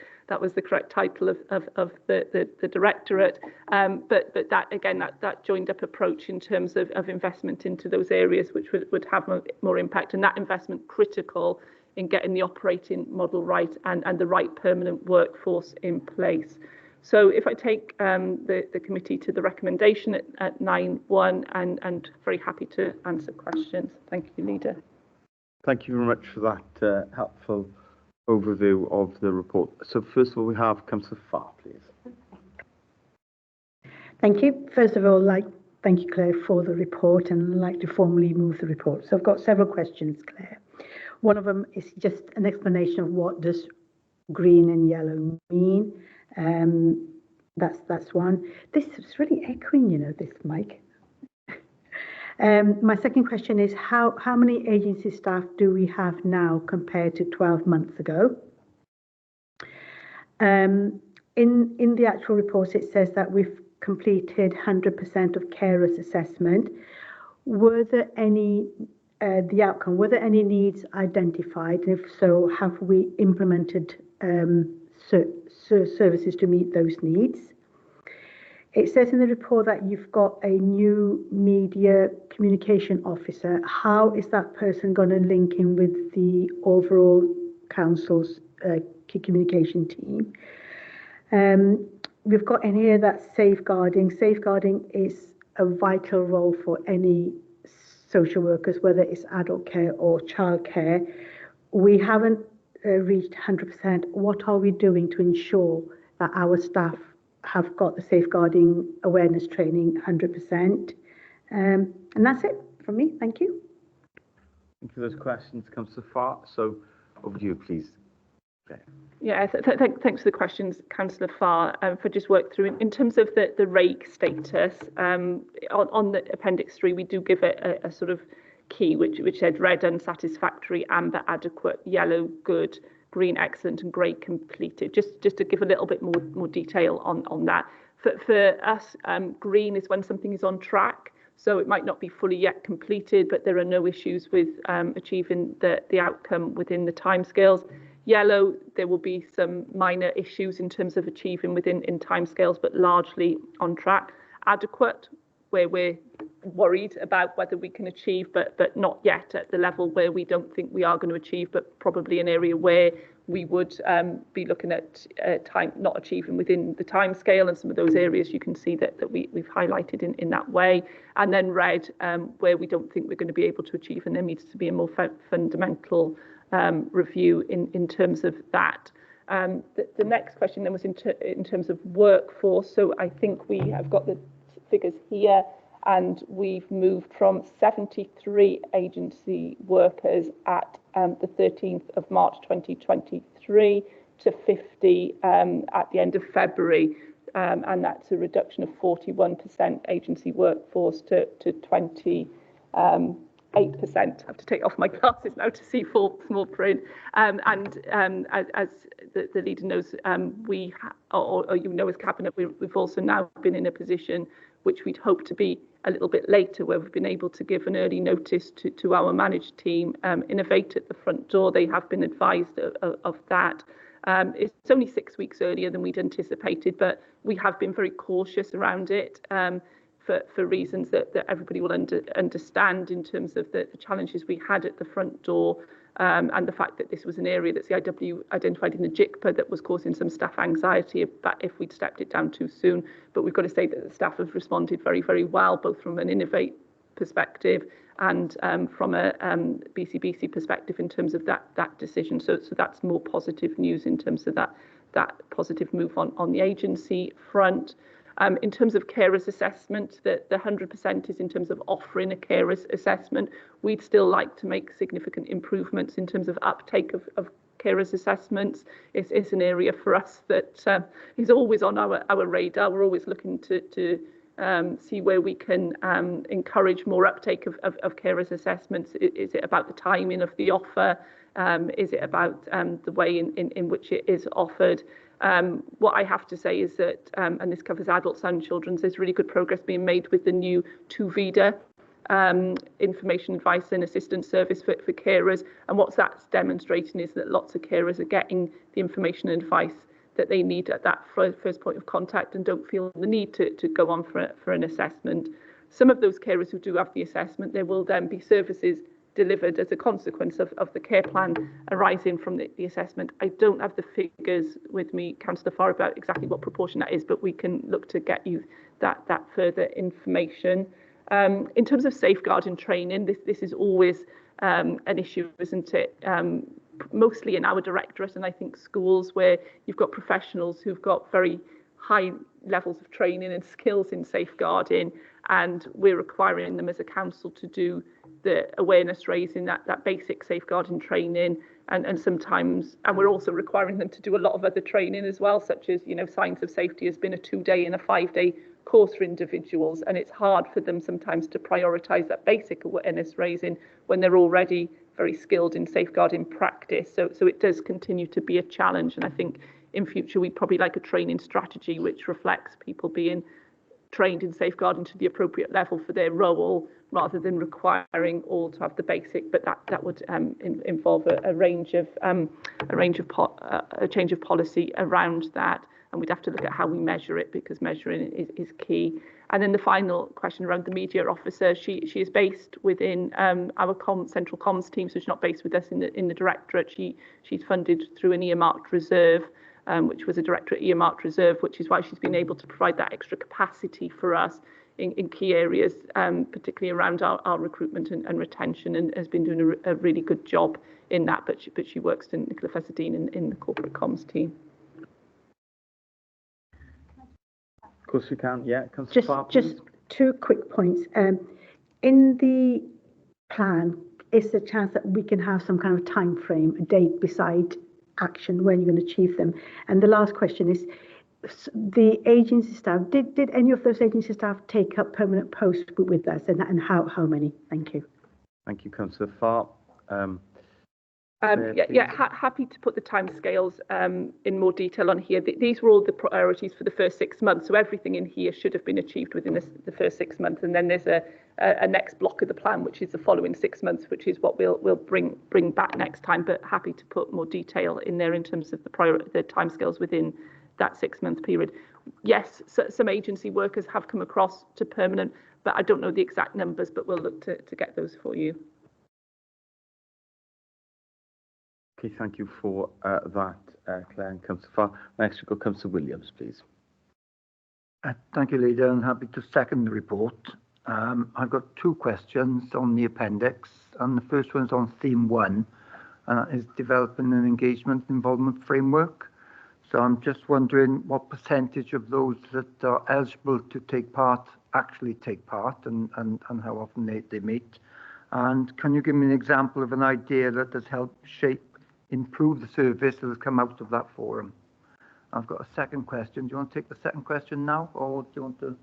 title of the directorate. But that again, that joined up approach in terms of investment into those areas which would have more impact, and that investment critical in getting the operating model right and the right permanent workforce in place. So if I take the committee to the recommendation at 9.1 and very happy to answer questions. Thank you, Leader. Thank you very much for that helpful overview of the report. So first of all, we have Councillor Farr, please. Thank you. First of all, thank you, Claire, for the report, and I'd like to formally move the report. So I've got several questions, Claire. One of them is just an explanation of what does green and yellow mean. That's one. This is really echoing, you know, this mic. My second question is how many agency staff do we have now compared to 12 months ago? In the actual report, it says that we've completed 100% of carers assessment. Were there any the outcome? Were there any needs identified? And if so, have we implemented services to meet those needs? It says in the report that you've got a new media communication officer. How is that person going to link in with the overall council's key communication team? We've got in here that safeguarding. Safeguarding is a vital role for any social workers, whether it's adult care or childcare. We haven't reached 100%. What are we doing to ensure that our staff have got the safeguarding awareness training 100%? And that's it from me. Thank you. Thank you for those questions, Councillor Farr. So over to you, please. Okay. Yeah, thanks for the questions, Councillor Farr, for just work through. In terms of the RAIC status, on the Appendix 3, we do give a sort of key, which said red unsatisfactory, amber adequate, yellow good, green excellent, and grey completed. Just to give a little bit more detail on that. For us, green is when something is on track. So it might not be fully yet completed, but there are no issues with achieving the outcome within the timescales. Yellow, there will be some minor issues in terms of achieving within timescales, but largely on track. Adequate, where we're worried about whether we can achieve, but not yet at the level where we don't think we are going to achieve, but probably an area where we would be looking at time not achieving within the time scale, and some of those areas you can see that we've highlighted in that way. And then red, where we don't think we're going to be able to achieve, and there needs to be a more fundamental review in terms of that. The next question then was in terms of workforce. So I think we have got the figures here, and we've moved from 73 agency workers at the 13th of March 2023 to 50 at the end of February, and that's a reduction of 41% agency workforce to 28%. I have to take off my glasses now to see small print. And as the leader knows, or you know, as Cabinet, we've also now been in a position which we'd hope to be a little bit later, where we've been able to give an early notice to our managed team, Innovate at the front door. They have been advised of that. It's only 6 weeks earlier than we'd anticipated, but we have been very cautious around it. For reasons that everybody will understand, in terms of the challenges we had at the front door, and the fact that this was an area that CIW identified in the JICPA that was causing some staff anxiety about if we'd stepped it down too soon. But we've got to say that the staff have responded very, very well, both from an Innovate perspective and from a BCBC perspective in terms of that decision. So that's more positive news in terms of that positive move on the agency front. In terms of carers assessment, the 100% is in terms of offering a carers assessment. We'd still like to make significant improvements in terms of uptake of carers assessments. It's an area for us that is always on our radar. We're always looking to see where we can encourage more uptake of carers assessments. Is it about the timing of the offer? Is it about the way in which it is offered? What I have to say is that, and this covers adults and children, there's really good progress being made with the new TUVIDA information, advice and assistance service for carers. And what that's demonstrating is that lots of carers are getting the information and advice that they need at that first point of contact and don't feel the need to go on for an assessment. Some of those carers who do have the assessment, there will then be services delivered as a consequence of the care plan arising from the assessment. I don't have the figures with me, Councillor Farr, about exactly what proportion that is, but we can look to get you that further information. In terms of safeguarding training, this is always an issue, isn't it? Mostly in our directorate, and I think schools, where you've got professionals who've got very high levels of training and skills in safeguarding, and we're requiring them as a council to do the awareness raising, that basic safeguarding training, and sometimes, and we're also requiring them to do a lot of other training as well, such as, you know, signs of safety has been a 2-day and a 5-day course for individuals, and it's hard for them sometimes to prioritise that basic awareness raising when they're already very skilled in safeguarding practice. So it does continue to be a challenge, and I think in future we'd probably like a training strategy which reflects people being trained in safeguarding to the appropriate level for their role, rather than requiring all to have the basic. But that would involve a change of policy around that, and we'd have to look at how we measure it, because measuring is key. And then the final question around the media officer, she is based within our central comms team, so she's not based with us in the directorate. She's funded through an earmarked reserve, which was a directorate earmarked reserve, which is why she's been able to provide that extra capacity for us in key areas, particularly around our recruitment and retention, and has been doing a really good job in that. But she works in Nicola Fezardine in the corporate comms team. Of course you can, yeah. Just 2 quick points. In the plan, is there a chance that we can have some kind of time frame, a date beside action when you're going to achieve them? And the last question is, the agency staff, did any of those agency staff take up permanent posts with us, and how many? Thank you. Thank you, Councillor Farr. Happy to put the timescales in more detail on here. These were all the priorities for the first 6 months, so everything in here should have been achieved within the first 6 months. And then there's a next block of the plan, which is the following 6 months, which is what we'll bring back next time. But happy to put more detail in there in terms of the timescales within that 6 month period. Yes, so some agency workers have come across to permanent, but I don't know the exact numbers, but we'll look to get those for you. Okay, thank you for that, Claire and Councillor Farr. Next, we go Councillor Williams, please. Thank you, Leader, and happy to second the report. I've got 2 questions on the appendix, and the first one is on theme 1, and that is developing an engagement involvement framework. So I'm just wondering what percentage of those that are eligible to take part actually take part, and how often they meet. And can you give me an example of an idea that has helped improve the service that has come out of that forum? I've got a second question. Do you want to take the second question now, or do you want to?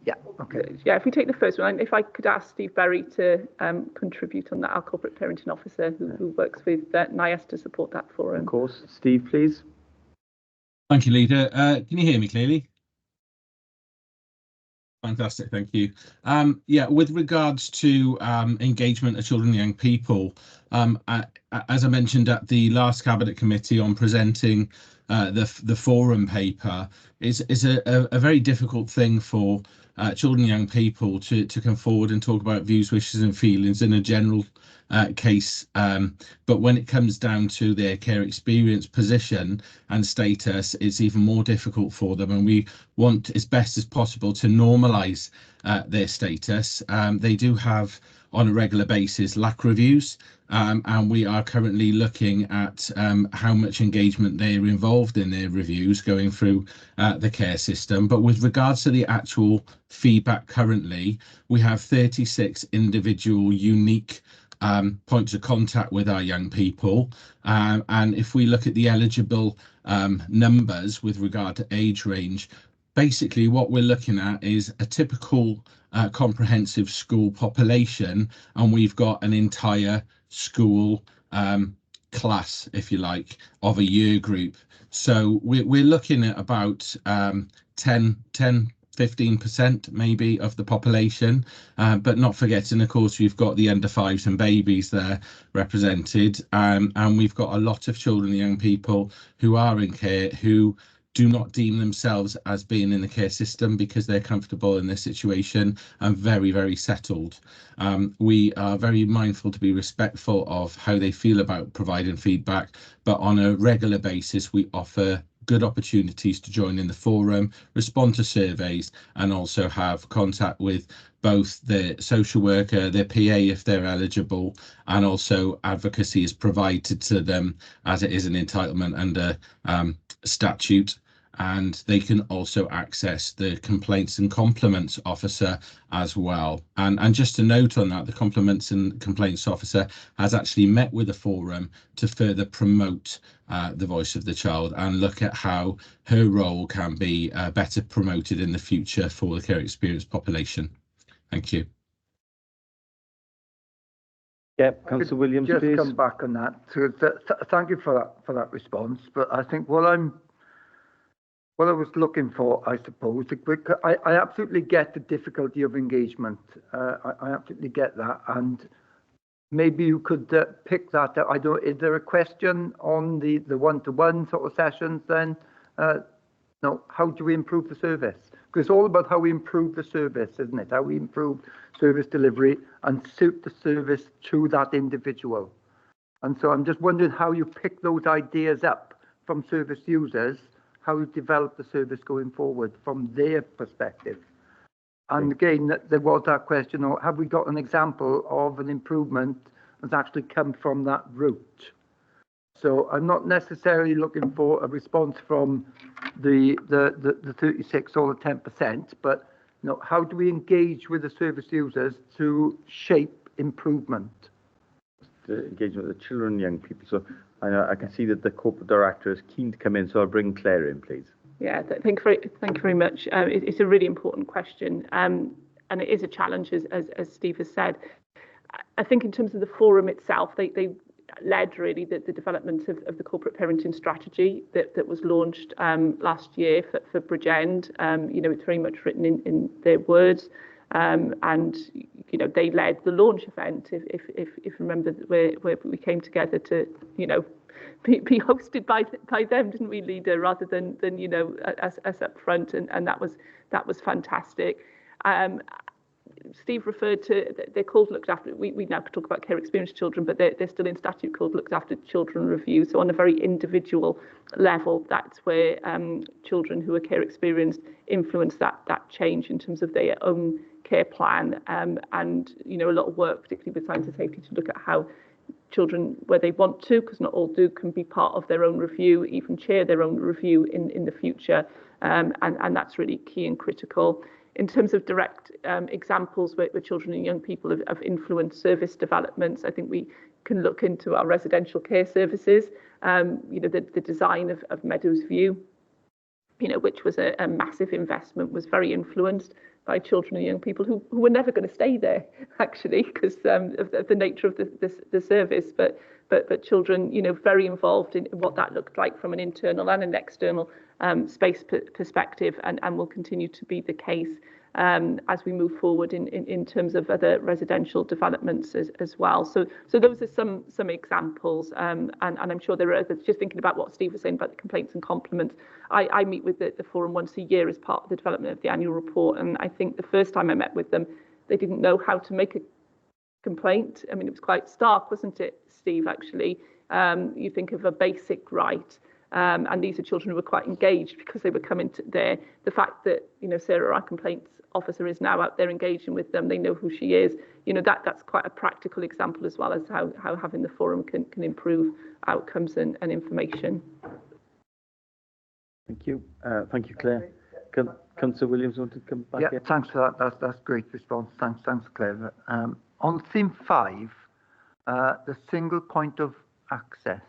Yeah, okay. Yeah, if we take the first one, if I could ask Steve Berry to contribute on that, our corporate parenting officer who works with NIAS to support that forum. Of course. Steve, please. Thank you, Leader. Can you hear me clearly? Fantastic, thank you. Yeah, with regards to engagement of children and young people, as I mentioned at the last Cabinet Committee on presenting the forum paper, is a very difficult thing for children and young people to come forward and talk about views, wishes and feelings in a general case, but when it comes down to their care experience, position and status, it's even more difficult for them, and we want as best as possible to normalise their status. They do have on a regular basis LAC reviews, and we are currently looking at how much engagement they are involved in their reviews going through the care system. But with regards to the actual feedback currently, we have 36 individual unique points of contact with our young people, and if we look at the eligible numbers with regard to age range, basically what we're looking at is a typical comprehensive school population, and we've got an entire school class, if you like, of a year group. So we're looking at about 15% maybe of the population, but not forgetting, of course, we've got the under 5s and babies there represented, and we've got a lot of children and young people who are in care who do not deem themselves as being in the care system because they're comfortable in their situation and very, very settled. We are very mindful to be respectful of how they feel about providing feedback, but on a regular basis we offer good opportunities to join in the forum, respond to surveys, and also have contact with both the social worker, their PA if they're eligible, and also advocacy is provided to them as it is an entitlement under statute. and they can also access the complaints and compliments officer as well. And just a note on that, the compliments and complaints officer has actually met with the forum to further promote the voice of the child and look at how her role can be better promoted in the future for the care experience population. Thank you. Yeah, Councillor Williams, just please. Come back on that. So thank you for that response. But I think what I was looking for, I suppose, I absolutely get the difficulty of engagement. I absolutely get that, and maybe you could pick that up. I don't. Is there a question on the one-to-one sort of sessions then? No. How do we improve the service? Because it's all about how we improve the service, isn't it? How we improve service delivery and suit the service to that individual. And so I'm just wondering how you pick those ideas up from service users, how you develop the service going forward from their perspective. And again, there was that question, or have we got an example of an improvement that's actually come from that route? So I'm not necessarily looking for a response from the 36 or the 10%, but how do we engage with the service users to shape improvement? The engagement with the children and young people. So I can see that the corporate director is keen to come in, so I'll bring Claire in, please. Yeah, thank you very much. It's a really important question, and it is a challenge, as Steve has said. I think in terms of the forum itself, they led really the development of the corporate parenting strategy that was launched last year for Bridgend. It's very much written in their words, and they led the launch event. If you remember, where we came together to be hosted by them, didn't we, Leader, rather than us up front, and that was fantastic. Steve referred to, they're called looked after, we now talk about care experience children, but they're still in statute called looked after children review. So on a very individual level, that's where children who are care experienced influence that change in terms of their own care plan, and a lot of work, particularly with science and safety, to look at how children, where they want to, because not all do, can be part of their own review, even chair their own review in the future, and that's really key and critical. In terms of direct examples where children and young people have influenced service developments, I think we can look into our residential care services. The design of Meadows View, which was a massive investment, was very influenced by children and young people who were never going to stay there, actually, because of the nature of the service. But children, very involved in what that looked like from an internal and an external space perspective, and will continue to be the case as we move forward in terms of other residential developments as well. So those are some examples, and I'm sure there are others. Just thinking about what Steve was saying about the complaints and compliments, I meet with the forum once a year as part of the development of the annual report, and I think the first time I met with them, they didn't know how to make a complaint. I mean, it was quite stark, wasn't it, Steve, actually? You think of a basic right, and these are children who were quite engaged because they were coming to there. The fact that, Sarah, our complaints officer, is now out there engaging with them, they know who she is, that's quite a practical example, as well as how having the forum can improve outcomes and information. Thank you. Thank you, Claire. Councillor Williams, want to come back? Yeah, thanks for that. That's great response. Thanks, Claire. On theme 5, the single point of access.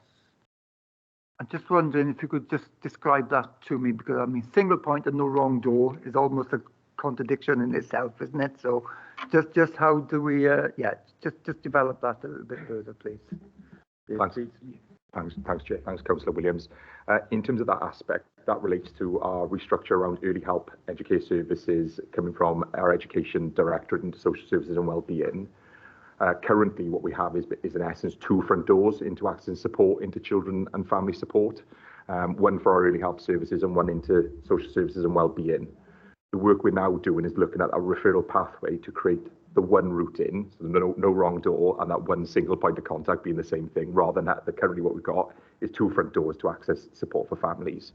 I'm just wondering if you could just describe that to me, because I mean, single point and no wrong door is almost a contradiction in itself, isn't it? So, just how do we? Just develop that a little bit further, please. Thanks, Chair. Thanks, Councillor Williams. In terms of that aspect, that relates to our restructure around early help education services coming from our Education Directorate into Social Services and Wellbeing. Currently, what we have is in essence 2 front doors into access and support into children and family support, one for our early help services and one into social services and wellbeing. The work we're now doing is looking at a referral pathway to create the one route in, so no wrong door, and that one single point of contact being the same thing, rather than that currently what we've got is 2 front doors to access support for families.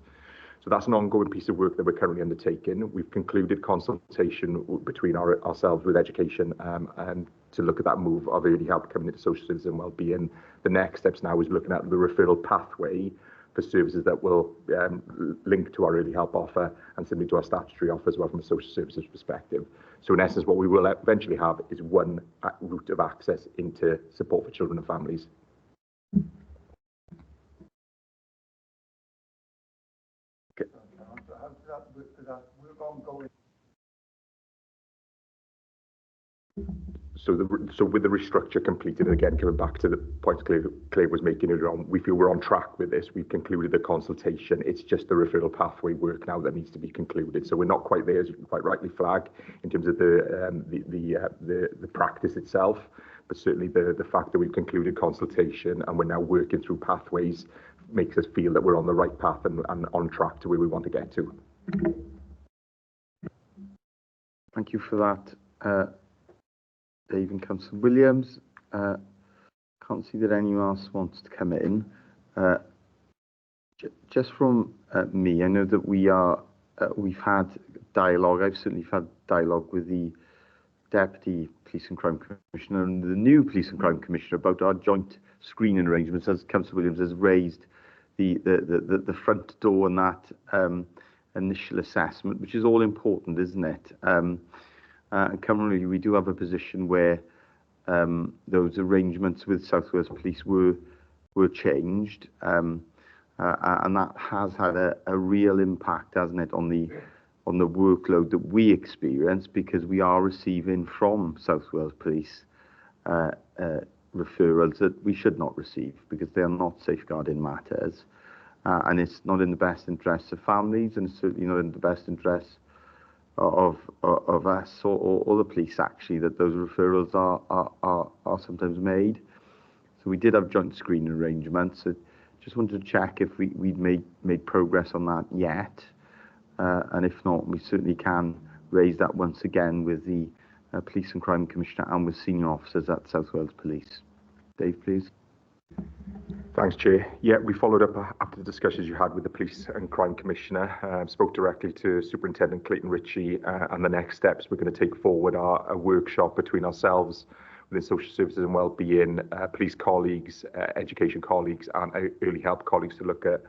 So that's an ongoing piece of work that we're currently undertaking. We've concluded consultation between ourselves with education and to look at that move of early help coming into social services and wellbeing. The next steps now is looking at the referral pathway for services that will link to our early help offer and similarly to our statutory offer as well from a social services perspective. So in essence, what we will eventually have is one route of access into support for children and families. Okay. So with the restructure completed, again, coming back to the points Claire was making earlier on, we feel we're on track with this. We've concluded the consultation. It's just the referral pathway work now that needs to be concluded. So we're not quite there, as you quite rightly flag, in terms of the practice itself. But certainly the fact that we've concluded consultation and we're now working through pathways makes us feel that we're on the right path and on track to where we want to get to. Thank you for that. Dave and Councillor Williams. Can't see that anyone else wants to come in. Just from me, I know that we've had dialogue. I've certainly had dialogue with the Deputy Police and Crime Commissioner and the new Police and Crime Commissioner about our joint screening arrangements, as Councillor Williams has raised the front door and that initial assessment, which is all important, isn't it? Currently, we do have a position where those arrangements with South Wales Police were changed, and that has had a real impact, hasn't it, on the workload that we experience, because we are receiving from South Wales Police referrals that we should not receive because they are not safeguarding matters, and it's not in the best interests of families, and it's certainly not in the best interests of us or the police, actually, that those referrals are sometimes made. So we did have joint screening arrangements. So just wanted to check if we'd made progress on that yet, and if not, we certainly can raise that once again with the Police and Crime Commissioner and with senior officers at South Wales Police. Dave, please. Thanks, Chair. Yeah, we followed up after the discussions you had with the Police and Crime Commissioner, spoke directly to Superintendent Clayton Ritchie, and the next steps we're going to take forward are a workshop between ourselves within social services and wellbeing, police colleagues, education colleagues and early help colleagues to look at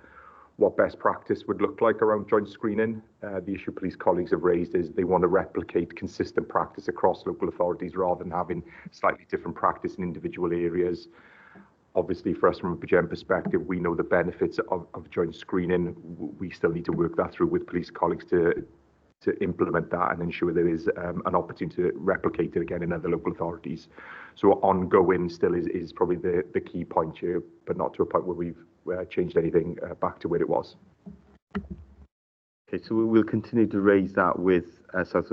what best practice would look like around joint screening. The issue police colleagues have raised is they want to replicate consistent practice across local authorities rather than having slightly different practice in individual areas. Obviously, for us from a PGM perspective, we know the benefits of joint screening. We still need to work that through with police colleagues to implement that and ensure there is an opportunity to replicate it again in other local authorities. So ongoing still is probably the key point here, but not to a point where we've changed anything back to where it was. Okay, so we'll continue to raise that with South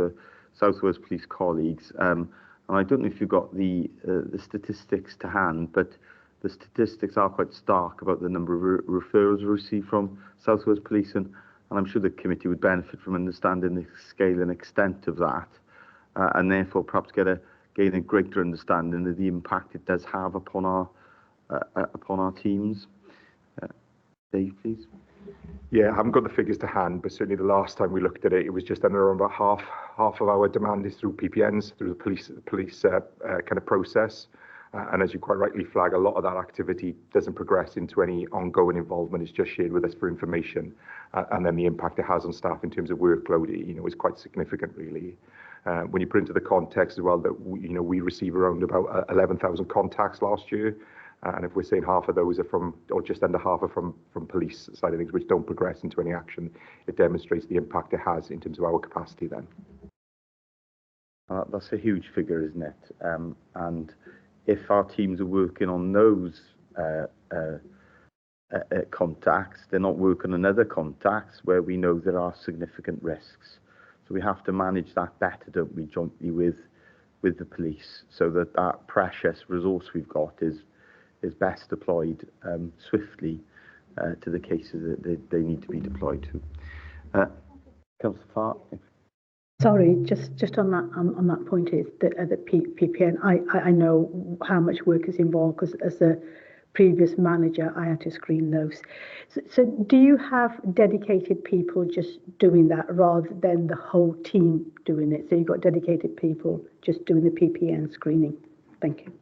Wales Police colleagues. And I don't know if you've got the statistics to hand, but the statistics are quite stark about the number of referrals received from South Wales Police, and I'm sure the committee would benefit from understanding the scale and extent of that, and therefore perhaps gain a greater understanding of the impact it does have upon our teams. Dave, please. Yeah, I haven't got the figures to hand, but certainly the last time we looked at it, it was just under about half of our demand is through PPNs, through the police kind of process. And as you quite rightly flag, a lot of that activity doesn't progress into any ongoing involvement. It's just shared with us for information, and then the impact it has on staff in terms of workload, is quite significant, really. When you put into the context as well that we receive around about 11,000 contacts last year, and if we're saying half of those are from, or just under half are from police side of things, which don't progress into any action, it demonstrates the impact it has in terms of our capacity then. That's a huge figure, isn't it? And if our teams are working on those contacts, they're not working on other contacts where we know there are significant risks. So we have to manage that better, don't we, jointly with the police, so that that precious resource we've got is best deployed swiftly to the cases that they need to be deployed to. Councillor Farr. Sorry, just on that point is the PPN. I know how much work is involved because as a previous manager, I had to screen those. So do you have dedicated people just doing that rather than the whole team doing it? So you've got dedicated people just doing the PPN screening. Thank you.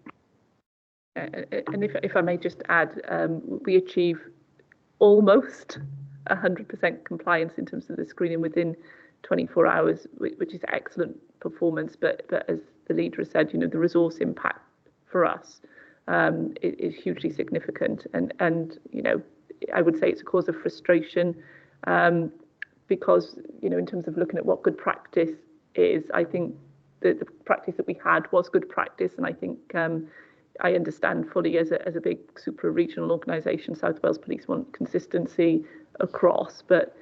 And if I may just add, we achieve almost 100% compliance in terms of the screening within 24 hours, which is excellent performance. But as the leader has said, the resource impact for us is hugely significant. And I would say it's a cause of frustration because, in terms of looking at what good practice is, I think the practice that we had was good practice. And I think I understand fully as a big supra-regional organisation, South Wales Police want consistency across. But,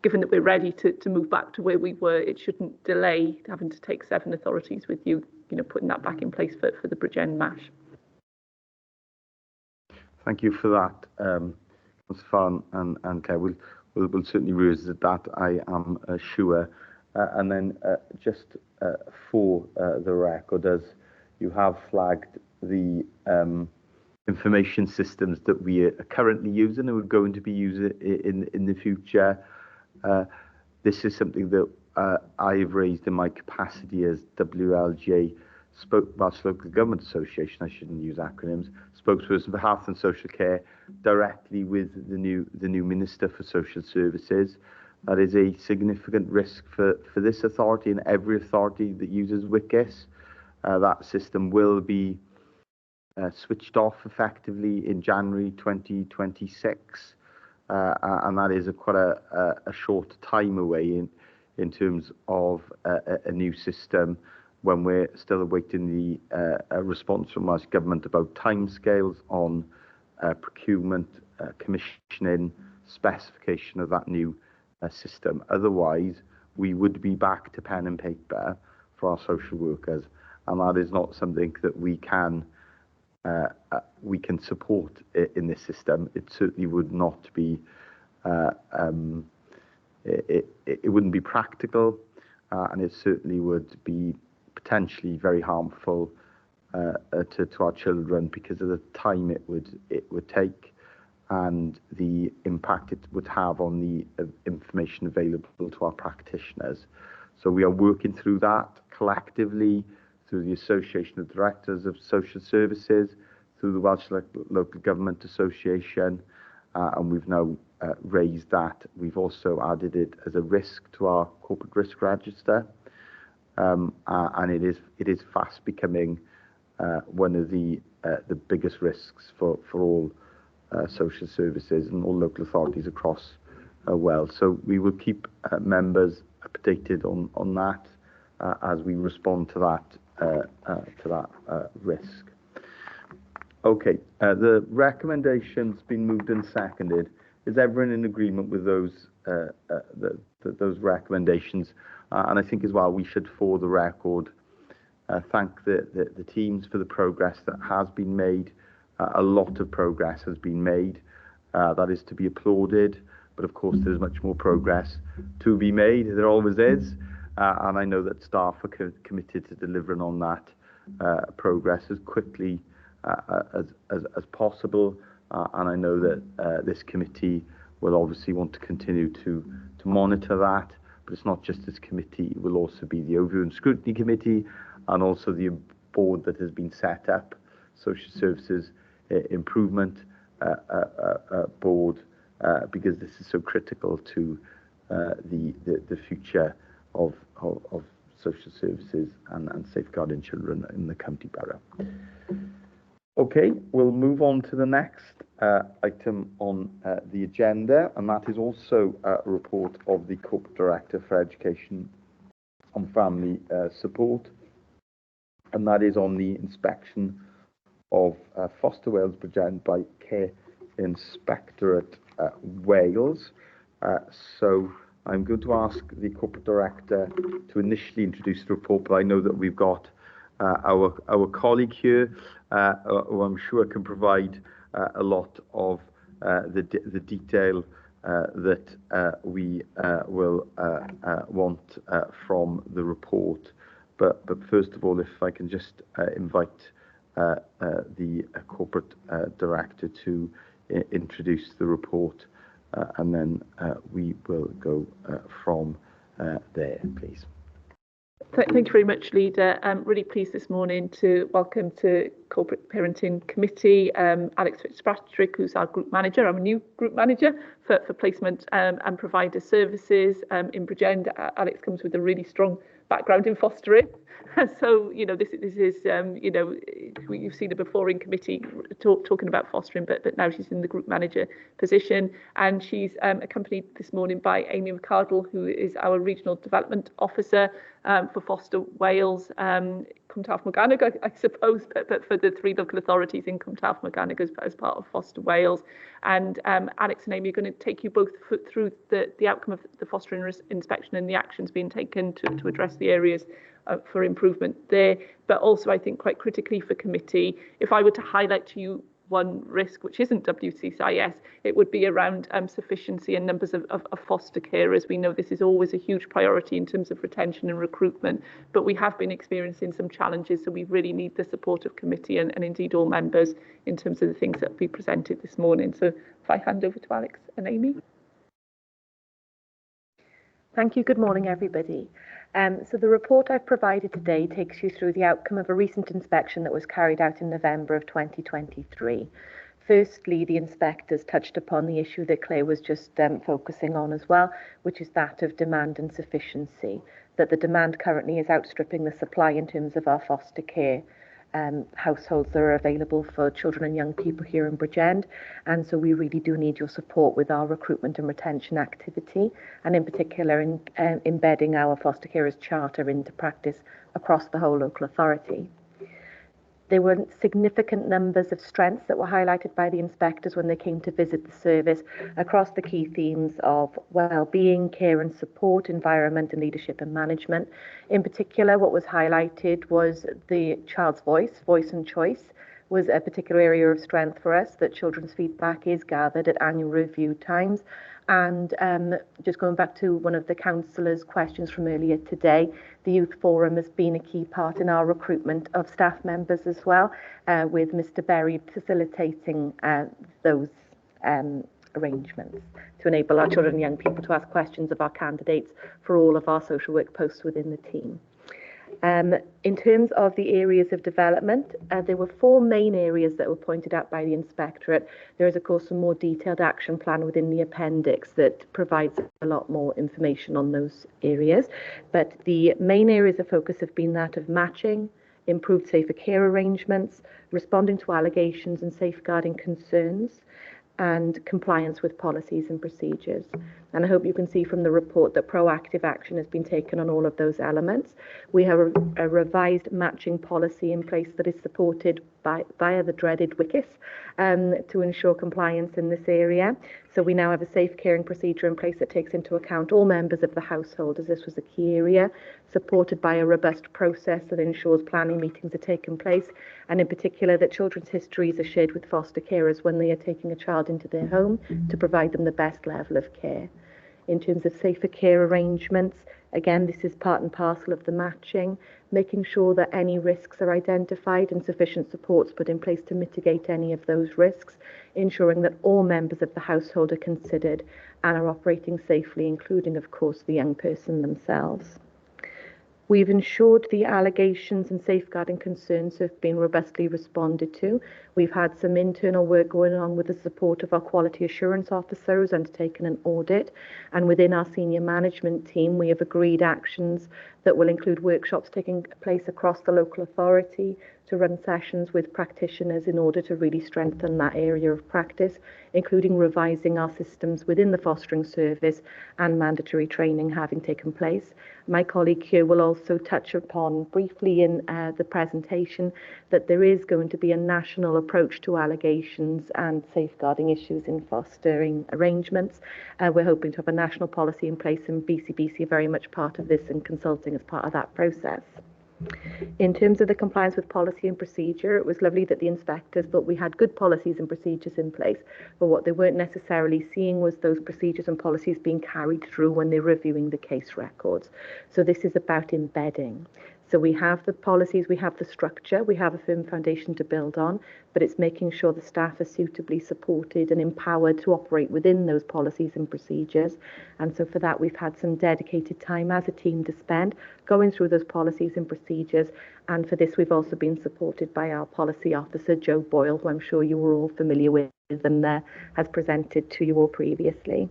given that we're ready to move back to where we were, it shouldn't delay having to take 7 authorities with you, putting that back in place for the Bridgend MASH. Thank you for that, Ms. Farn and Claire. We'll certainly revisit that, I am sure. And then just for the record, as you have flagged the information systems that we are currently using and we're going to be using in the future, this is something that I've raised in my capacity as WLGA Welsh Local Government Association, I shouldn't use acronyms, spokesperson for Health and Social Care, directly with the new Minister for Social Services. That is a significant risk for this authority and every authority that uses WCIS. That system will be switched off effectively in January 2026, and that is quite a short time away in terms of a new system, when we're still awaiting the response from Welsh Government about timescales on procurement, commissioning, specification of that new system. Otherwise, we would be back to pen and paper for our social workers, and that is not something that we can support in this system. It certainly would not be. It wouldn't be practical, and it certainly would be potentially very harmful to our children because of the time it would take and the impact it would have on the information available to our practitioners. So we are working through that collectively through the Association of Directors of Social Services, through the Welsh Local Government Association, and we've now raised that. We've also added it as a risk to our corporate risk register. And it is fast becoming one of the biggest risks for all social services and all local authorities across Wales. So we will keep members updated on that as we respond to that risk. Okay, the recommendation's been moved and seconded. Is everyone in agreement with those those recommendations? And I think as well we should, for the record, thank the teams for the progress that has been made. A lot of progress has been made. That is to be applauded. But of course, there's much more progress to be made. There always is. And I know that staff are committed to delivering on that progress as quickly as possible. And I know that this committee will obviously want to continue to monitor that. But it's not just this committee, it will also be the Overview and Scrutiny Committee and also the board that has been set up, Social Services Improvement Board, because this is so critical to the future of social services and safeguarding children in the county borough. Okay, we'll move on to the next item on the agenda, and that is also a report of the Corporate Director for Education and Family Support, and that is on the inspection of Foster Wales Bridgend by Care Inspectorate Wales. So I'm going to ask the Corporate Director to initially introduce the report, but I know that we've got our colleague here, who I'm sure can provide a lot of the detail that we will want from the report. But first of all, if I can just invite the Corporate Director to introduce the report, and then we will go from there, please. Thank you very much, Leader. I'm really pleased this morning to welcome to Corporate Parenting Committee Alex Fitzpatrick, who's our Group Manager. I'm a new Group Manager for Placement and Provider Services in Bridgend. Alex comes with a really strong background in fostering. So, you know, this is, you know, you've seen her before in committee talking about fostering, but now she's in the Group Manager position. And she's accompanied this morning by Amy McCardle, who is our Regional Development Officer for Foster Wales, Cwm Morgannwg, I suppose, but for the 3 local authorities in Cwm Morgannwg as part of Foster Wales. And Alex and Amy are going to take you both through the outcome of the fostering inspection and the actions being taken to address the areas for improvement there. But also, I think quite critically for committee, if I were to highlight to you one risk which isn't WCCIS, it would be around sufficiency and numbers of foster carers. We know this is always a huge priority in terms of retention and recruitment, but we have been experiencing some challenges, so we really need the support of committee and indeed all members in terms of the things that we presented this morning. So if I hand over to Alex and Amy. Thank you. Good morning, everybody. So the report I've provided today takes you through the outcome of a recent inspection that was carried out in November of 2023. Firstly, the inspectors touched upon the issue that Claire was just focusing on as well, which is that of demand and sufficiency, that the demand currently is outstripping the supply in terms of our foster care households that are available for children and young people here in Bridgend, and so we really do need your support with our recruitment and retention activity, and in particular in embedding our foster carers charter into practice across the whole local authority. There were significant numbers of strengths that were highlighted by the inspectors when they came to visit the service across the key themes of well-being, care and support, environment and leadership and management. In particular, what was highlighted was the child's voice and choice was a particular area of strength for us, that children's feedback is gathered at annual review times. And just going back to one of the councillors' questions from earlier today, the Youth Forum has been a key part in our recruitment of staff members as well, with Mr Berry facilitating those arrangements to enable our children and young people to ask questions of our candidates for all of our social work posts within the team. In terms of the areas of development, there were 4 main areas that were pointed out by the Inspectorate. There is, of course, a more detailed action plan within the appendix that provides a lot more information on those areas. But the main areas of focus have been that of matching, improved safer care arrangements, responding to allegations and safeguarding concerns, and compliance with policies and procedures. And I hope you can see from the report that proactive action has been taken on all of those elements. We have a revised matching policy in place that is supported via the dreaded WCIS to ensure compliance in this area. So we now have a safe caring procedure in place that takes into account all members of the household, as this was a key area, supported by a robust process that ensures planning meetings are taking place, and in particular that children's histories are shared with foster carers when they are taking a child into their home to provide them the best level of care. In terms of safer care arrangements, again, this is part and parcel of the matching, making sure that any risks are identified and sufficient supports put in place to mitigate any of those risks, ensuring that all members of the household are considered and are operating safely, including, of course, the young person themselves. We've ensured the allegations and safeguarding concerns have been robustly responded to. We've had some internal work going on with the support of our quality assurance officer who's undertaken an audit, and within our senior management team we have agreed actions that will include workshops taking place across the local authority to run sessions with practitioners in order to really strengthen that area of practice, including revising our systems within the fostering service and mandatory training having taken place. My colleague here will also touch upon briefly in the presentation that there is going to be a national approach to allegations and safeguarding issues in fostering arrangements. We're hoping to have a national policy in place, and BCBC are very much part of this and consulting as part of that process. In terms of the compliance with policy and procedure, it was lovely that the inspectors thought we had good policies and procedures in place, but what they weren't necessarily seeing was those procedures and policies being carried through when they're reviewing the case records. So this is about embedding. So we have the policies, we have the structure, we have a firm foundation to build on, but it's making sure the staff are suitably supported and empowered to operate within those policies and procedures. And so for that, we've had some dedicated time as a team to spend going through those policies and procedures. And for this, we've also been supported by our policy officer, Joe Boyle, who I'm sure you were all familiar with and has presented to you all previously.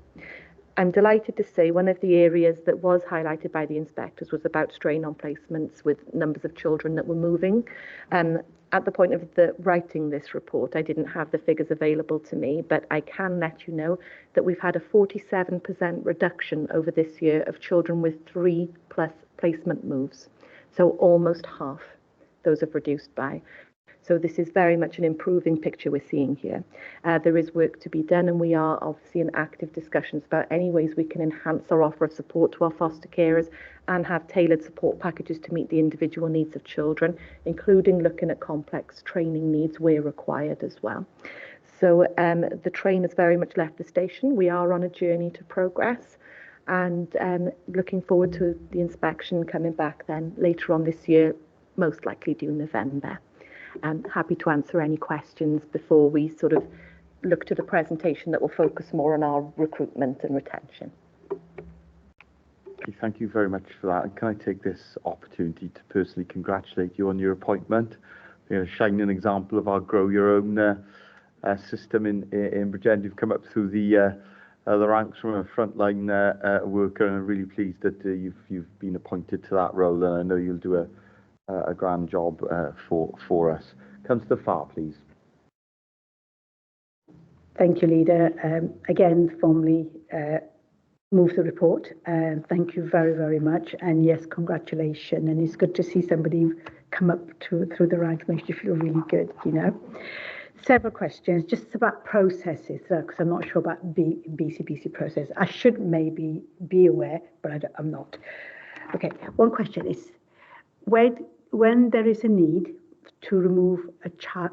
I'm delighted to say one of the areas that was highlighted by the inspectors was about strain on placements with numbers of children that were moving. At the point of writing this report, I didn't have the figures available to me, but I can let you know that we've had a 47% reduction over this year of children with 3+ placement moves. So almost half those have reduced by. So this is very much an improving picture we're seeing here. There is work to be done, and we are obviously in active discussions about any ways we can enhance our offer of support to our foster carers and have tailored support packages to meet the individual needs of children, including looking at complex training needs where required as well. So the train has very much left the station. We are on a journey to progress, and looking forward to the inspection coming back then later on this year, most likely due November. I'm happy to answer any questions before we sort of look to the presentation that will focus more on our recruitment and retention. Okay, thank you very much for that. And can I take this opportunity to personally congratulate you on your appointment? You're a shining example of our Grow Your Own system in Bridgend. You've come up through the ranks from a frontline worker, and I'm really pleased that you've been appointed to that role, and I know you'll do a grand job for us. Councillor Farr, please. Thank you, Leader. Again, formally move the report. Thank you very, very much. And yes, congratulations. And it's good to see somebody come up through the ranks. Makes you feel really good, you know. Several questions, just about processes, because I'm not sure about BCBC process. I should maybe be aware, but I'm not. Okay, one question is, when there is a need to remove a child,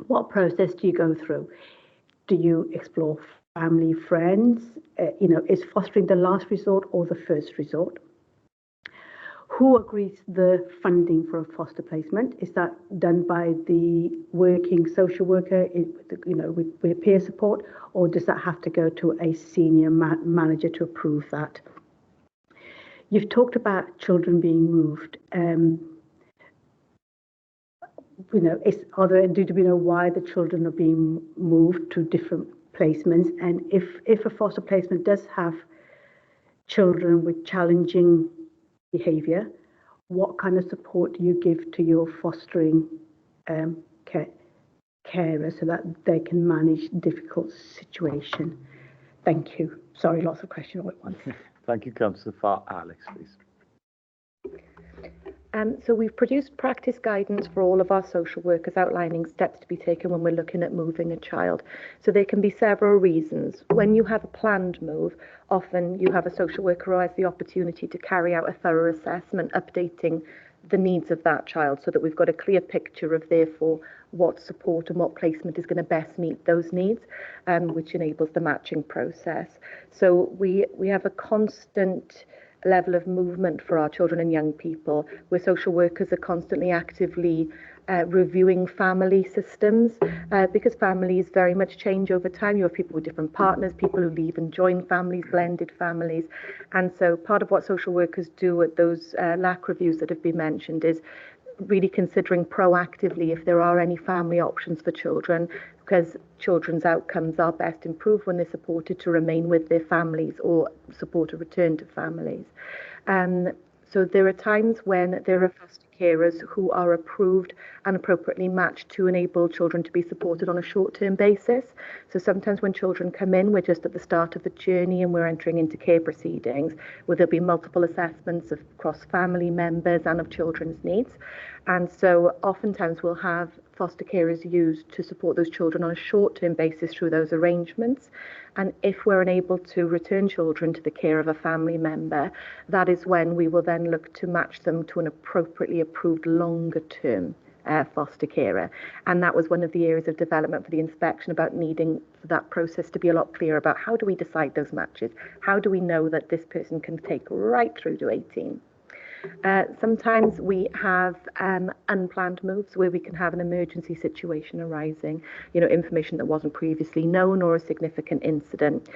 what process do you go through? Do you explore family, friends? Is fostering the last resort or the first resort? Who agrees the funding for a foster placement? Is that done by the working social worker, with peer support, or does that have to go to a senior manager to approve that? You've talked about children being moved. Do we know why the children are being moved to different placements? And if a foster placement does have children with challenging behaviour, what kind of support do you give to your fostering carers so that they can manage difficult situation? Thank you. Sorry, lots of questions all at once. Thank you, Councillor Farr. Alex, please. So we've produced practice guidance for all of our social workers outlining steps to be taken when we're looking at moving a child. So there can be several reasons. When you have a planned move, often you have a social worker who has the opportunity to carry out a thorough assessment, updating the needs of that child so that we've got a clear picture of, therefore, what support and what placement is going to best meet those needs, which enables the matching process. So we have a constant level of movement for our children and young people, where social workers are constantly actively reviewing family systems, because families very much change over time. You have people with different partners, people who leave and join families, blended families. And so part of what social workers do at those LAC reviews that have been mentioned is really considering proactively if there are any family options for children, because children's outcomes are best improved when they're supported to remain with their families or support a return to families. So there are times when there are foster carers who are approved and appropriately matched to enable children to be supported on a short-term basis. So sometimes when children come in, we're just at the start of the journey and we're entering into care proceedings, where there'll be multiple assessments of cross family members and of children's needs. And so oftentimes we'll have foster carers used to support those children on a short-term basis through those arrangements. And if we're unable to return children to the care of a family member, that is when we will then look to match them to an appropriately approved longer-term foster carer. And that was one of the areas of development for the inspection, about needing that process to be a lot clearer about how do we decide those matches? How do we know that this person can take right through to 18? Sometimes we have unplanned moves where we can have an emergency situation arising, information that wasn't previously known or a significant incident.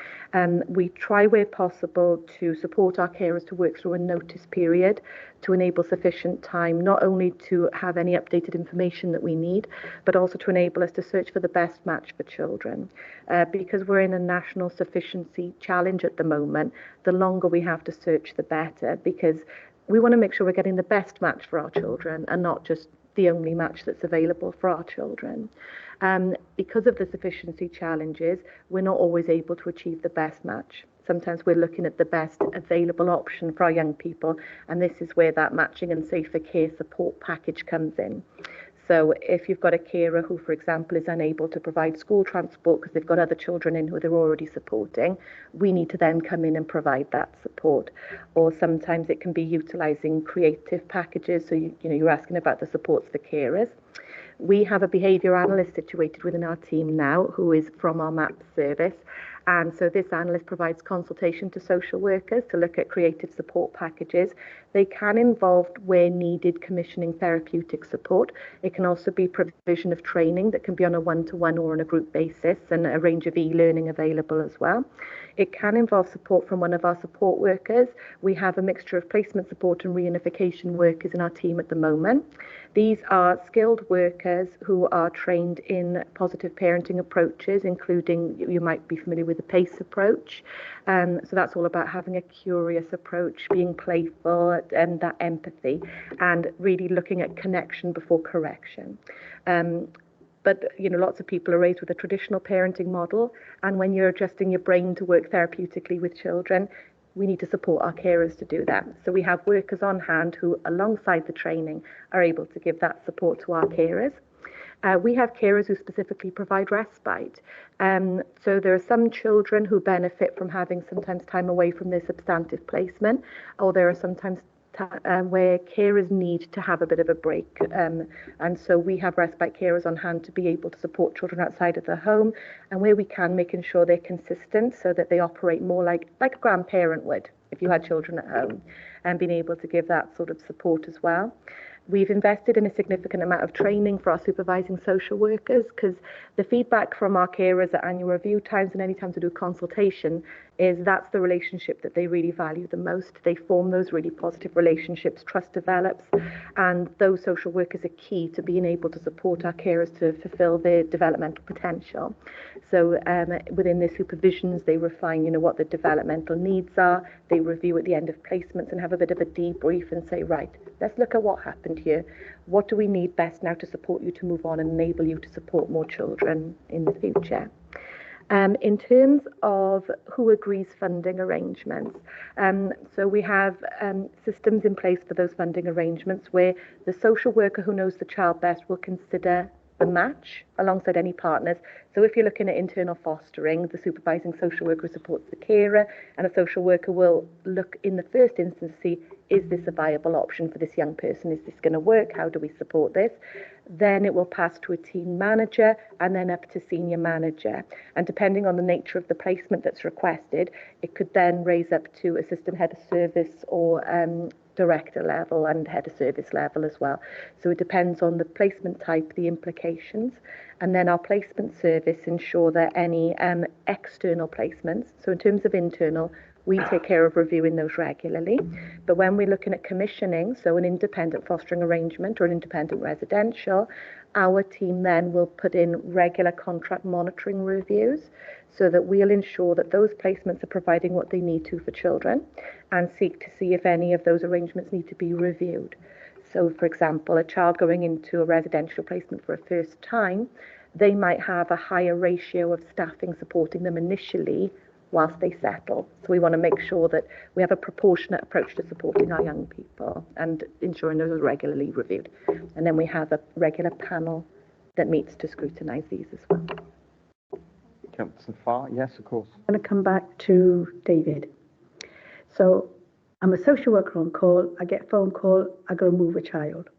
We try where possible to support our carers to work through a notice period to enable sufficient time, not only to have any updated information that we need, but also to enable us to search for the best match for children. Because we're in a national sufficiency challenge at the moment, the longer we have to search, the better, because we want to make sure we're getting the best match for our children and not just the only match that's available for our children. Because of the sufficiency challenges, we're not always able to achieve the best match. Sometimes we're looking at the best available option for our young people, and this is where that matching and safer care support package comes in. So if you've got a carer who, for example, is unable to provide school transport because they've got other children in who they're already supporting, we need to then come in and provide that support. Or sometimes it can be utilising creative packages. So you're asking about the supports for carers. We have a behaviour analyst situated within our team now who is from our MAP service. And so this analyst provides consultation to social workers to look at creative support packages. They can involve, where needed, commissioning therapeutic support. It can also be provision of training that can be on a one-to-one or on a group basis, and a range of e-learning available as well. It can involve support from one of our support workers. We have a mixture of placement support and reunification workers in our team at the moment. These are skilled workers who are trained in positive parenting approaches, including, you might be familiar with the PACE approach. So that's all about having a curious approach, being playful, and that empathy, and really looking at connection before correction. But lots of people are raised with a traditional parenting model, and when you're adjusting your brain to work therapeutically with children, we need to support our carers to do that. So we have workers on hand who, alongside the training, are able to give that support to our carers. We have carers who specifically provide respite. So there are some children who benefit from having sometimes time away from their substantive placement, or there are sometimes where carers need to have a bit of a break. And so we have respite carers on hand to be able to support children outside of the home, and where we can, making sure they're consistent so that they operate more like a grandparent would if you had children at home, and being able to give that sort of support as well. We've invested in a significant amount of training for our supervising social workers, because the feedback from our carers at annual review times and any time to do consultation is that's the relationship that they really value the most. They form those really positive relationships, trust develops, and those social workers are key to being able to support our carers to fulfill their developmental potential. So within their supervisions, they refine, what the developmental needs are. They review at the end of placements and have a bit of a debrief and say, right, let's look at what happened here. What do we need best now to support you to move on and enable you to support more children in the future? In terms of who agrees funding arrangements, so we have systems in place for those funding arrangements where the social worker who knows the child best will consider the match alongside any partners. So if you're looking at internal fostering, the supervising social worker supports the carer, and a social worker will look in the first instance to see, is this a viable option for this young person? Is this going to work? How do we support this? Then it will pass to a team manager and then up to senior manager. And depending on the nature of the placement that's requested, it could then raise up to assistant head of service or director level and head of service level as well. So it depends on the placement type, the implications. And then our placement service ensure that any external placements, so in terms of internal, we take care of reviewing those regularly. But when we're looking at commissioning, so an independent fostering arrangement or an independent residential, our team then will put in regular contract monitoring reviews so that we'll ensure that those placements are providing what they need to for children, and seek to see if any of those arrangements need to be reviewed. So, for example, a child going into a residential placement for a first time, they might have a higher ratio of staffing supporting them initially whilst they settle. So we want to make sure that we have a proportionate approach to supporting our young people and ensuring those are regularly reviewed. And then we have a regular panel that meets to scrutinise these as well. Councillor Farr, yes, of course. I'm going to come back to David. So I'm a social worker on call. I get a phone call, I go move a child.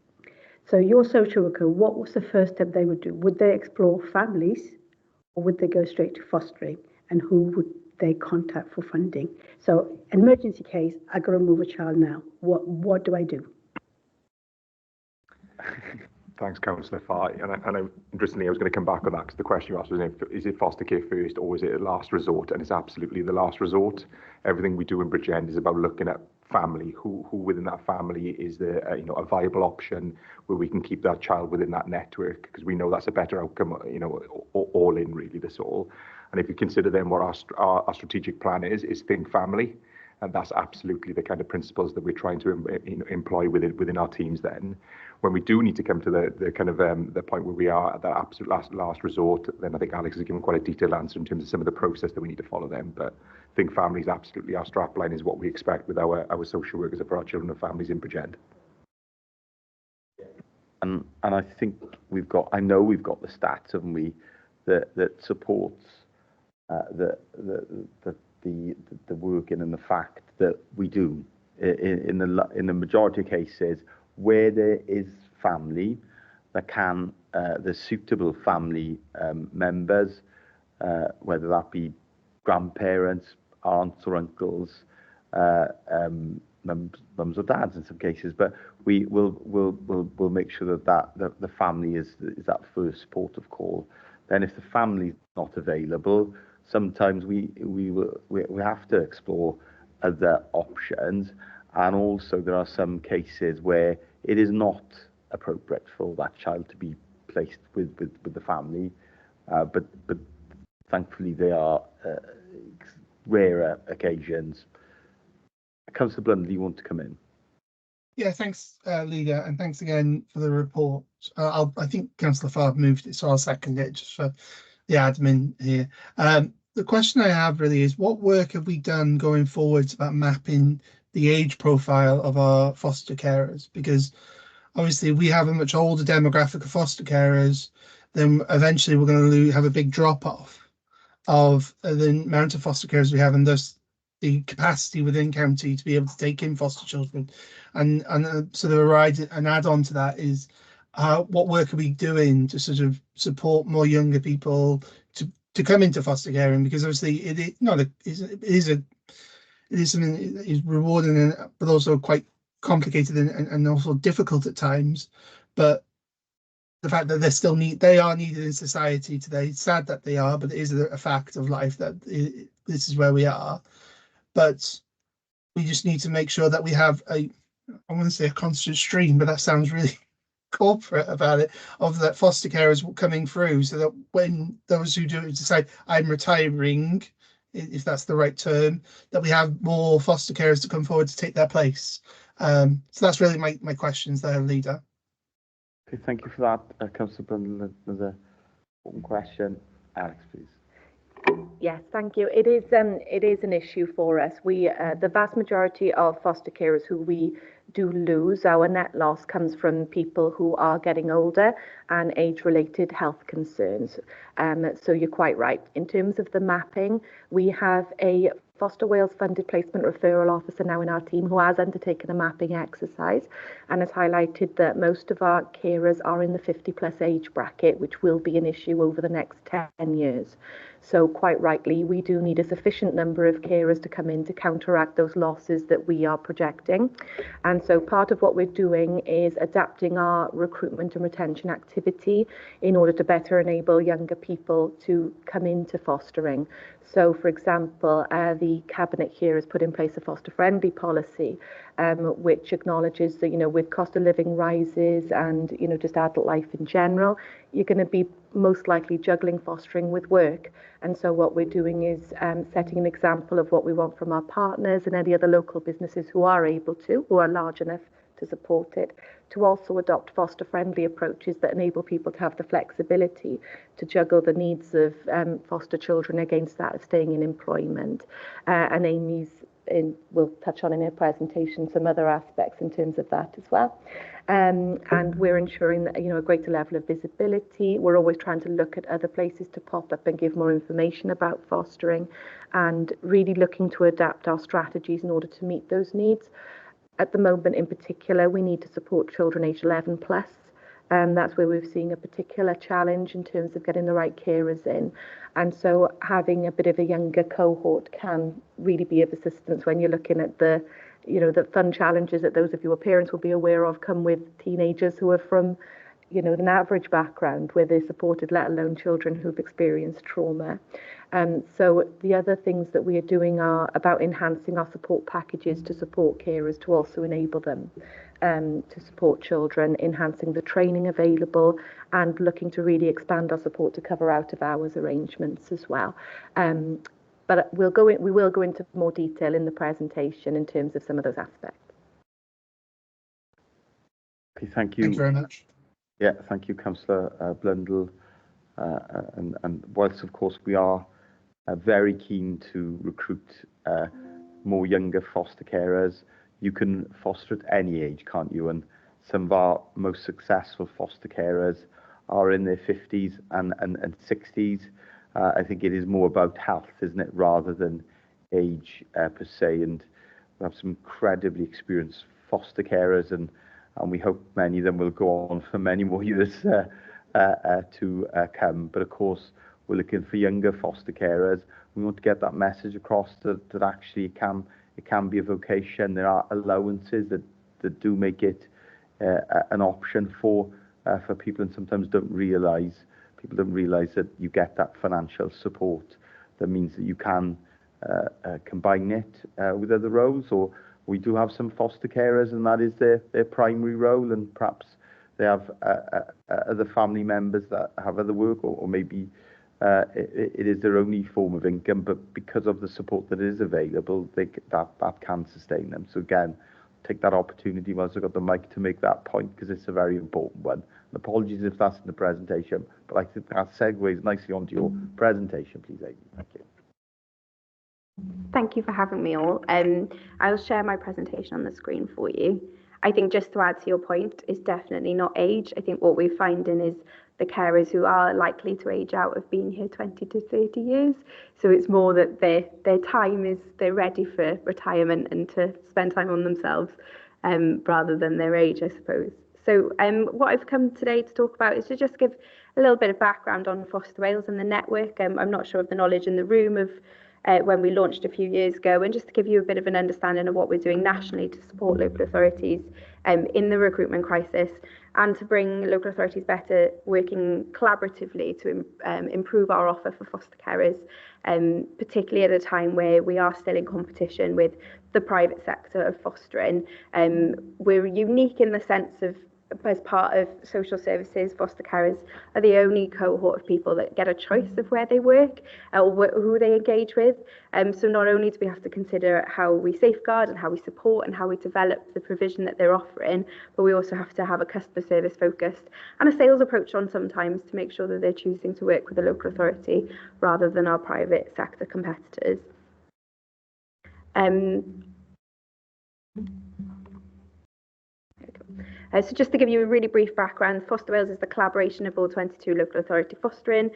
So your social worker, what was the first step they would do? Would they explore families, or would they go straight to fostering? And who would they contact for funding. So an emergency case, I got to move a child now. What do I do? Thanks, Councillor Farr. And interestingly, I was going to come back on that because the question you asked was, is it foster care first or is it a last resort? And it's absolutely the last resort. Everything we do in Bridgend is about looking at family, who within that family is a viable option where we can keep that child within that network, because we know that's a better outcome, all in really, this all. And if you consider then what our strategic plan is think family. And that's absolutely the kind of principles that we're trying to employ within our teams then. When we do need to come to the kind of the point where we are at that absolute last resort, then I think Alex has given quite a detailed answer in terms of some of the process that we need to follow then. But I think family is absolutely our strapline, is what we expect with our social workers for our children and families in Bridgend. And I think I know we've got the stats, haven't we, that supports the working and the fact that we do in the majority of cases where there is family that can the suitable family members, whether that be grandparents, aunts or uncles, mums or dads in some cases, but we'll make sure that the family is that first support of call. Then if the family is not available, sometimes we have to explore other options, and also there are some cases where it is not appropriate for that child to be placed with the family, but thankfully they are rarer occasions. Councillor Blunden, do you want to come in? Yeah, thanks, Leader, and thanks again for the report. I think Councillor Farr moved it, so I'll second it just for the admin here. The question I have really is, what work have we done going forwards about mapping the age profile of our foster carers? Because obviously we have a much older demographic of foster carers, then eventually we're going to have a big drop off of the amount of foster carers we have, and thus the capacity within county to be able to take in foster children. And sort of an add-on to that is, what work are we doing to sort of support more younger people to come into foster caring? Because obviously it is something that is rewarding, but also quite complicated and also difficult at times. But the fact that they are needed in society today, it's sad that they are, but it is a fact of life that this is where we are. But we just need to make sure that we have I want to say a constant stream, but that sounds really corporate about it, of that foster carers coming through, so that when those who do decide I'm retiring, if that's the right term, that we have more foster carers to come forward to take their place. So that's really my questions there, Leader. Okay, thank you for that, Councillor Blunden. Another important question. Alex, please. Yes, thank you. It is an issue for us. The vast majority of foster carers who we do lose, our net loss comes from people who are getting older and age-related health concerns. So you're quite right. In terms of the mapping, we have a Foster Wales funded placement referral officer now in our team who has undertaken a mapping exercise and has highlighted that most of our carers are in the 50+ age bracket, which will be an issue over the next 10 years. So quite rightly, we do need a sufficient number of carers to come in to counteract those losses that we are projecting. And so part of what we're doing is adapting our recruitment and retention activity in order to better enable younger people to come into fostering. So, for example, the Cabinet here has put in place a foster-friendly policy, which acknowledges that, with cost of living rises and, just adult life in general, you're going to be most likely juggling fostering with work. And so what we're doing is setting an example of what we want from our partners and any other local businesses who are able to, who are large enough to support it, to also adopt foster-friendly approaches that enable people to have the flexibility to juggle the needs of foster children against that of staying in employment. And Amy's will touch on in her presentation some other aspects in terms of that as well. And we're ensuring that, a greater level of visibility. We're always trying to look at other places to pop up and give more information about fostering, and really looking to adapt our strategies in order to meet those needs. At the moment in particular, we need to support children aged 11+, And that's where we're seeing a particular challenge in terms of getting the right carers in. And so having a bit of a younger cohort can really be of assistance when you're looking at the fun challenges that those of your parents will be aware of come with teenagers who are from, an average background where they're supported, let alone children who've experienced trauma. So the other things that we are doing are about enhancing our support packages to support carers to also enable them to support children, enhancing the training available and looking to really expand our support to cover out of hours arrangements as well. But we will go into more detail in the presentation in terms of some of those aspects. Okay, thank you. Thank you very much. Yeah, thank you, Councillor Blundell. And whilst, of course, we are very keen to recruit more younger foster carers, you can foster at any age, can't you? And some of our most successful foster carers are in their 50s and 60s. I think it is more about health, isn't it, rather than age per se. And we have some incredibly experienced foster carers, and we hope many of them will go on for many more years to come. But of course, we're looking for younger foster carers. We want to get that message across that actually it can be a vocation. There are allowances that do make it an option for people, and sometimes people don't realise that you get that financial support. That means that you can combine it with other roles, or we do have some foster carers and that is their primary role, and perhaps they have other family members that have other work, or maybe it is their only form of income, but because of the support that is available, that can sustain them. So again, take that opportunity whilst I've got the mic to make that point, because it's a very important one. And apologies if that's in the presentation, but I think that segues nicely onto your presentation, please, Amy. Thank you. Thank you for having me all. I'll share my presentation on the screen for you. I think just to add to your point, it's definitely not age. I think what we're finding is the carers who are likely to age out have been here 20 to 30 years. So it's more that their time is, they're ready for retirement and to spend time on themselves rather than their age, I suppose. So what I've come today to talk about is to just give a little bit of background on Foster Wales and the network. I'm not sure of the knowledge in the room of when we launched a few years ago, and just to give you a bit of an understanding of what we're doing nationally to support local authorities in the recruitment crisis, and to bring local authorities better working collaboratively to improve our offer for foster carers, particularly at a time where we are still in competition with the private sector of fostering. We're unique in the sense of, as part of social services, foster carers are the only cohort of people that get a choice of where they work or who they engage with. So not only do we have to consider how we safeguard and how we support and how we develop the provision that they're offering, but we also have to have a customer service focused and a sales approach on sometimes to make sure that they're choosing to work with a local authority rather than our private sector competitors. So just to give you a really brief background, Foster Wales is the collaboration of all 22 local authority fostering.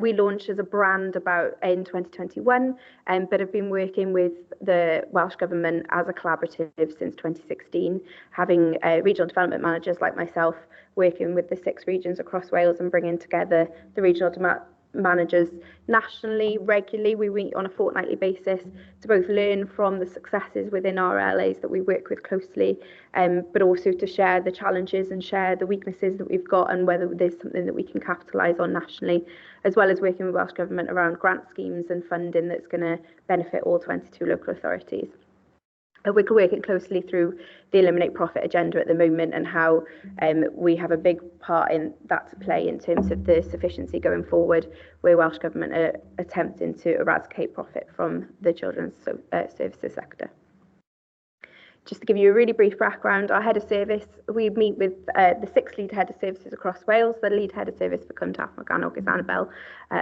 We launched as a brand in 2021, but have been working with the Welsh Government as a collaborative since 2016, having regional development managers like myself working with the 6 regions across Wales and bringing together the regional managers nationally. Regularly, we meet on a fortnightly basis to both learn from the successes within our LAs that we work with closely, but also to share the challenges and share the weaknesses that we've got and whether there's something that we can capitalise on nationally, as well as working with Welsh Government around grant schemes and funding that's going to benefit all 22 local authorities. We're working closely through the Eliminate Profit agenda at the moment, and how we have a big part in that to play in terms of the sufficiency going forward, where Welsh Government are attempting to eradicate profit from the children's services sector. Just to give you a really brief background, our head of service, we meet with the 6 lead head of services across Wales. The lead head of service for Cwm Taf Morgannwg is Annabel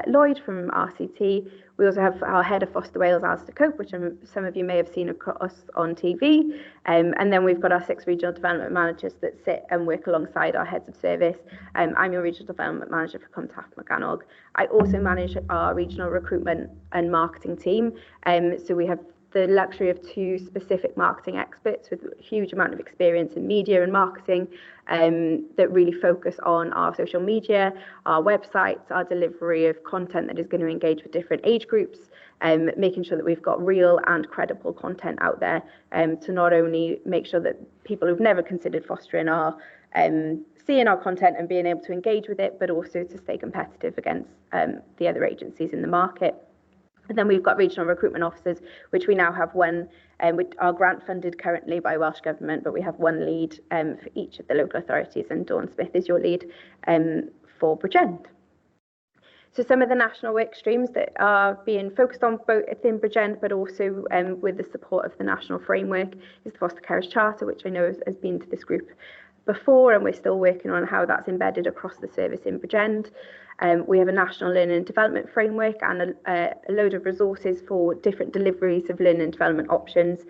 Lloyd from RCT. We also have our head of Foster Wales, Alistair Cope, which some of you may have seen across on TV. And then we've got our 6 regional development managers that sit and work alongside our heads of service. I'm your regional development manager for Cwm Taf Morgannwg. I also manage our regional recruitment and marketing team. So we have the luxury of 2 specific marketing experts with a huge amount of experience in media and marketing that really focus on our social media, our websites, our delivery of content that is going to engage with different age groups, making sure that we've got real and credible content out there to not only make sure that people who've never considered fostering are seeing our content and being able to engage with it, but also to stay competitive against the other agencies in the market. And then we've got regional recruitment officers, which we now have one, which are grant funded currently by Welsh Government, but we have one lead for each of the local authorities, and Dawn Smith is your lead for Bridgend. So some of the national work streams that are being focused on both within Bridgend, but also with the support of the national framework, is the Foster Carers Charter, which I know has been to this group before, and we're still working on how that's embedded across the service in Bridgend. We have a national learning and development framework and a load of resources for different deliveries of learning and development options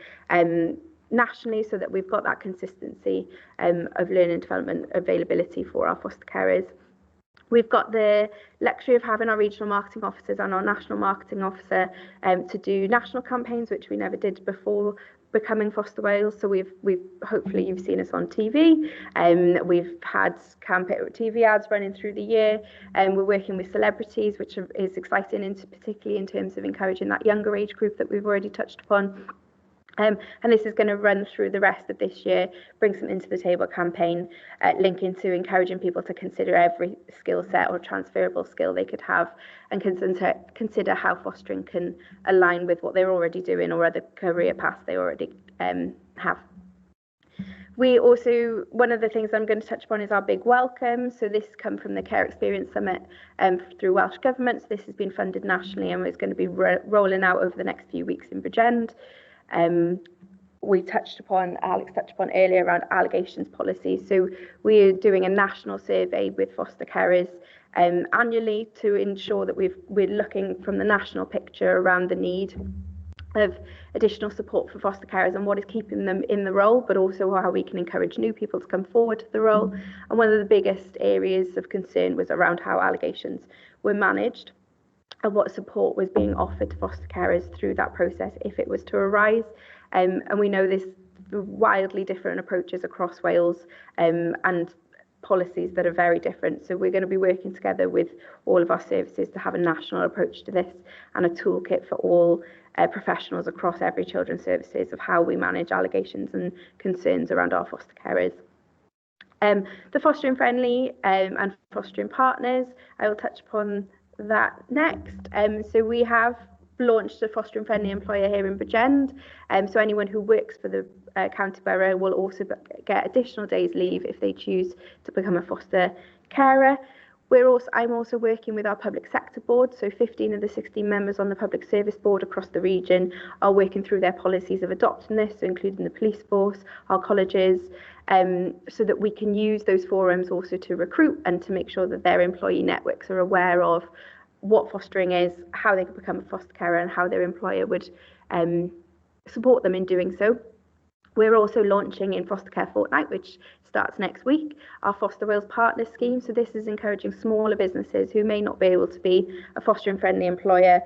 nationally, so that we've got that consistency of learning and development availability for our foster carers. We've got the luxury of having our regional marketing officers and our national marketing officer to do national campaigns, which we never did before becoming Foster Wales. So we've hopefully you've seen us on TV, we've had TV ads running through the year, and we're working with celebrities, which is exciting, particularly in terms of encouraging that younger age group that we've already touched upon. And this is going to run through the rest of this year, Bring Something to the Table campaign, linking to encouraging people to consider every skill set or transferable skill they could have, and consider how fostering can align with what they're already doing or other career paths they already have. We also, one of the things I'm going to touch upon is our big welcome. So this come from the Care Experience Summit through Welsh Government. So this has been funded nationally and is going to be rolling out over the next few weeks in Bridgend. Alex touched upon earlier around allegations policy. So we're doing a national survey with foster carers annually to ensure that we're looking from the national picture around the need of additional support for foster carers and what is keeping them in the role, but also how we can encourage new people to come forward to the role. And one of the biggest areas of concern was around how allegations were managed and what support was being offered to foster carers through that process if it was to arise. And we know there's wildly different approaches across Wales and policies that are very different. So we're going to be working together with all of our services to have a national approach to this and a toolkit for all professionals across every children's services of how we manage allegations and concerns around our foster carers. The fostering friendly and fostering partners, I will touch upon that next. So we have launched a fostering friendly employer here in Bridgend. So anyone who works for the county borough will also get additional days leave if they choose to become a foster carer. I'm also working with our public sector board, so 15 of the 16 members on the public service board across the region are working through their policies of adopting this, so including the police force, our colleges, so that we can use those forums also to recruit and to make sure that their employee networks are aware of what fostering is, how they could become a foster carer, and how their employer would support them in doing so. We're also launching in Foster Care Fortnight, which starts next week, our Foster Wales Partner Scheme. So this is encouraging smaller businesses who may not be able to be a fostering friendly employer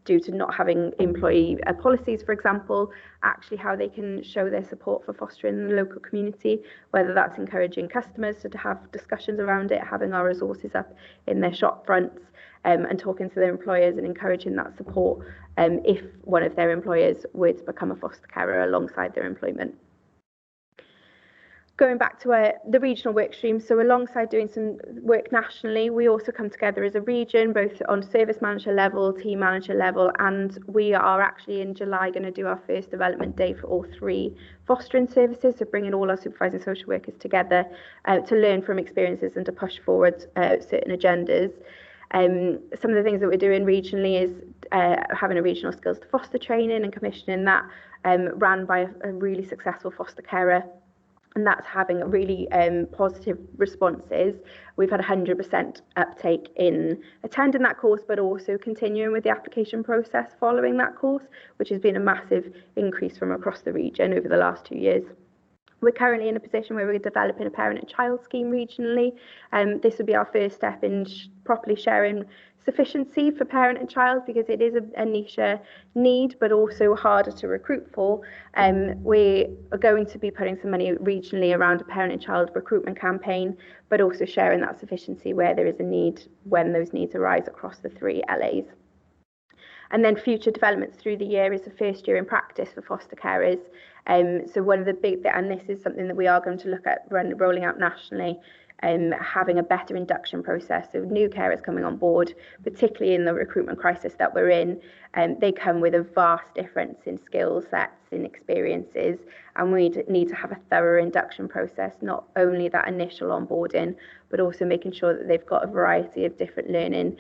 due to not having employee policies, for example, actually how they can show their support for fostering in the local community, whether that's encouraging customers to have discussions around it, having our resources up in their shop fronts, and talking to their employers and encouraging that support if one of their employers would become a foster carer alongside their employment. Going back to the regional work stream, so alongside doing some work nationally, we also come together as a region, both on service manager level, team manager level, and we are actually in July going to do our first development day for all 3 fostering services, so bringing all our supervising social workers together to learn from experiences and to push forward certain agendas. Some of the things that we're doing regionally is having a regional skills to foster training and commissioning that ran by a really successful foster carer, and that's having really positive responses. We've had 100% uptake in attending that course, but also continuing with the application process following that course, which has been a massive increase from across the region over the last 2 years. We're currently in a position where we're developing a parent and child scheme regionally. This would be our first step in properly sharing sufficiency for parent and child, because it is a niche need, but also harder to recruit for. We are going to be putting some money regionally around a parent and child recruitment campaign, but also sharing that sufficiency where there is a need, when those needs arise across the 3 LAs. And then future developments through the year is the first year in practice for foster carers. So one of the big, and this is something that we are going to look at rolling out nationally, having a better induction process. So new carers coming on board, particularly in the recruitment crisis that we're in, they come with a vast difference in skill sets, in experiences, and we need to have a thorough induction process, not only that initial onboarding, but also making sure that they've got a variety of different learning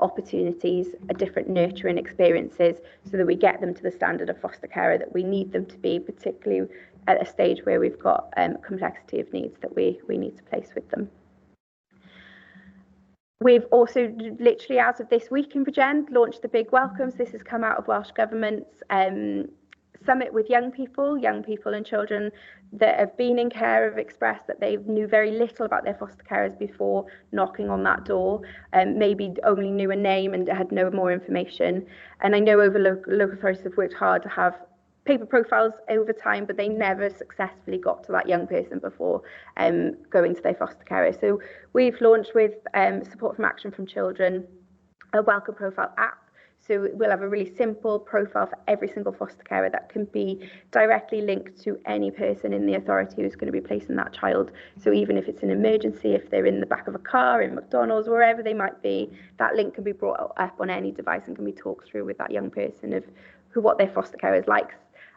opportunities, different nurturing experiences, so that we get them to the standard of foster carer that we need them to be, particularly at a stage where we've got complexity of needs that we need to place with them. We've also literally, as of this week in Bridgend, launched the Big Welcomes. This has come out of Welsh Government's summit with young people and children that have been in care have expressed that they knew very little about their foster carers before knocking on that door, maybe only knew a name and had no more information. And I know over local authorities have worked hard to have paper profiles over time, but they never successfully got to that young person before going to their foster carer. So we've launched, with support from Action from Children, a Welcome Profile app. So we'll have a really simple profile for every single foster carer that can be directly linked to any person in the authority who's going to be placing that child. So even if it's an emergency, if they're in the back of a car, in McDonald's, wherever they might be, that link can be brought up on any device and can be talked through with that young person of what their foster carer's likes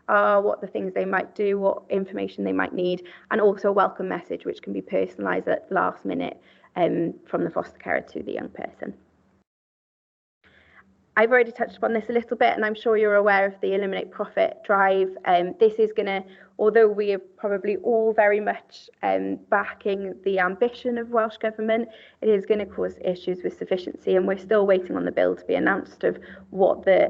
are, what the things they might do, what information they might need, and also a welcome message which can be personalised at last minute from the foster carer to the young person. I've already touched upon this a little bit, and I'm sure you're aware of the Eliminate Profit drive. This is going to, although we are probably all very much backing the ambition of Welsh Government, it is going to cause issues with sufficiency, and we're still waiting on the bill to be announced of what the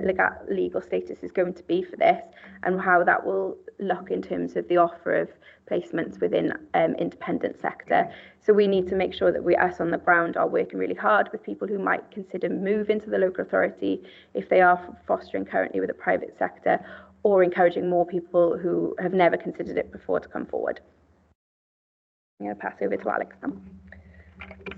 legal status is going to be for this and how that will look in terms of the offer of placements within independent sector. So we need to make sure that us on the ground are working really hard with people who might consider move into the local authority if they are fostering currently with the private sector, or encouraging more people who have never considered it before to come forward. I'm going to pass over to Alex now.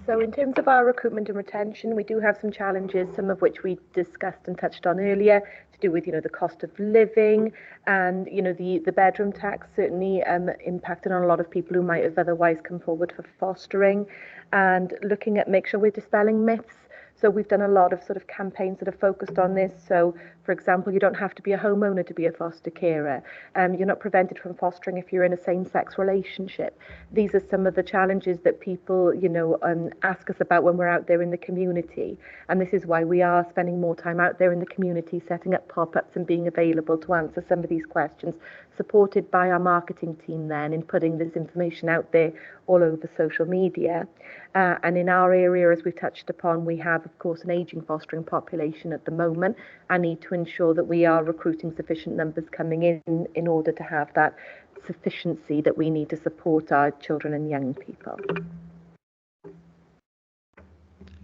So in terms of our recruitment and retention, we do have some challenges, some of which we discussed and touched on earlier, to do with, the cost of living and, the bedroom tax certainly impacted on a lot of people who might have otherwise come forward for fostering, and looking at make sure we're dispelling myths. So we've done a lot of sort of campaigns that are focused on this. So, for example, you don't have to be a homeowner to be a foster carer. You're not prevented from fostering if you're in a same-sex relationship. These are some of the challenges that people, ask us about when we're out there in the community. And this is why we are spending more time out there in the community, setting up pop-ups and being available to answer some of these questions, supported by our marketing team then in putting this information out there all over social media. And in our area, as we've touched upon, we have, of course, an ageing fostering population at the moment. I need to ensure that we are recruiting sufficient numbers coming in order to have that sufficiency that we need to support our children and young people.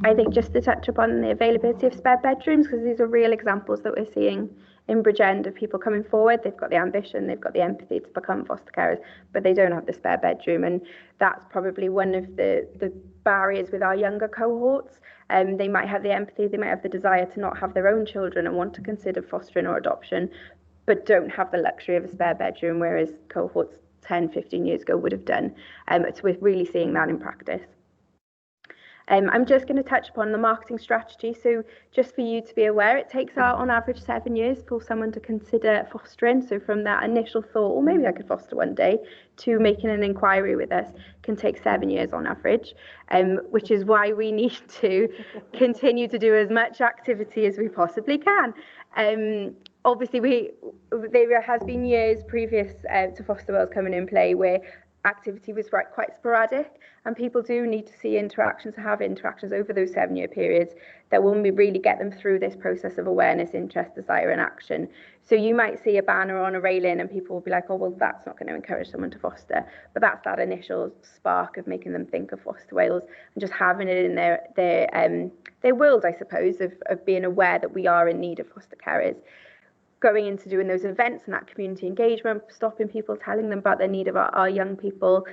I think just to touch upon the availability of spare bedrooms, because these are real examples that we're seeing in Bridgend of people coming forward. They've got the ambition, they've got the empathy to become foster carers, but they don't have the spare bedroom. And that's probably one of the barriers with our younger cohorts. They might have the empathy, they might have the desire to not have their own children and want to consider fostering or adoption, but don't have the luxury of a spare bedroom, whereas cohorts 10, 15 years ago would have done. So we're really seeing that in practice. I'm just going to touch upon the marketing strategy. So just for you to be aware, it takes on average 7 years for someone to consider fostering. So from that initial thought, or maybe I could foster one day, to making an inquiry with us can take 7 years on average, which is why we need to continue to do as much activity as we possibly can. Obviously, there has been years previous to Foster Wales coming in play where activity was quite sporadic, and people do need to see interactions, have interactions over those 7-year periods that will really get them through this process of awareness, interest, desire and action. So you might see a banner on a railing and people will be like, oh, well, that's not going to encourage someone to foster. But that's that initial spark of making them think of Foster Wales and just having it in their world, I suppose, of being aware that we are in need of foster carers. Going into doing those events and that community engagement, stopping people, telling them about their need of our young people.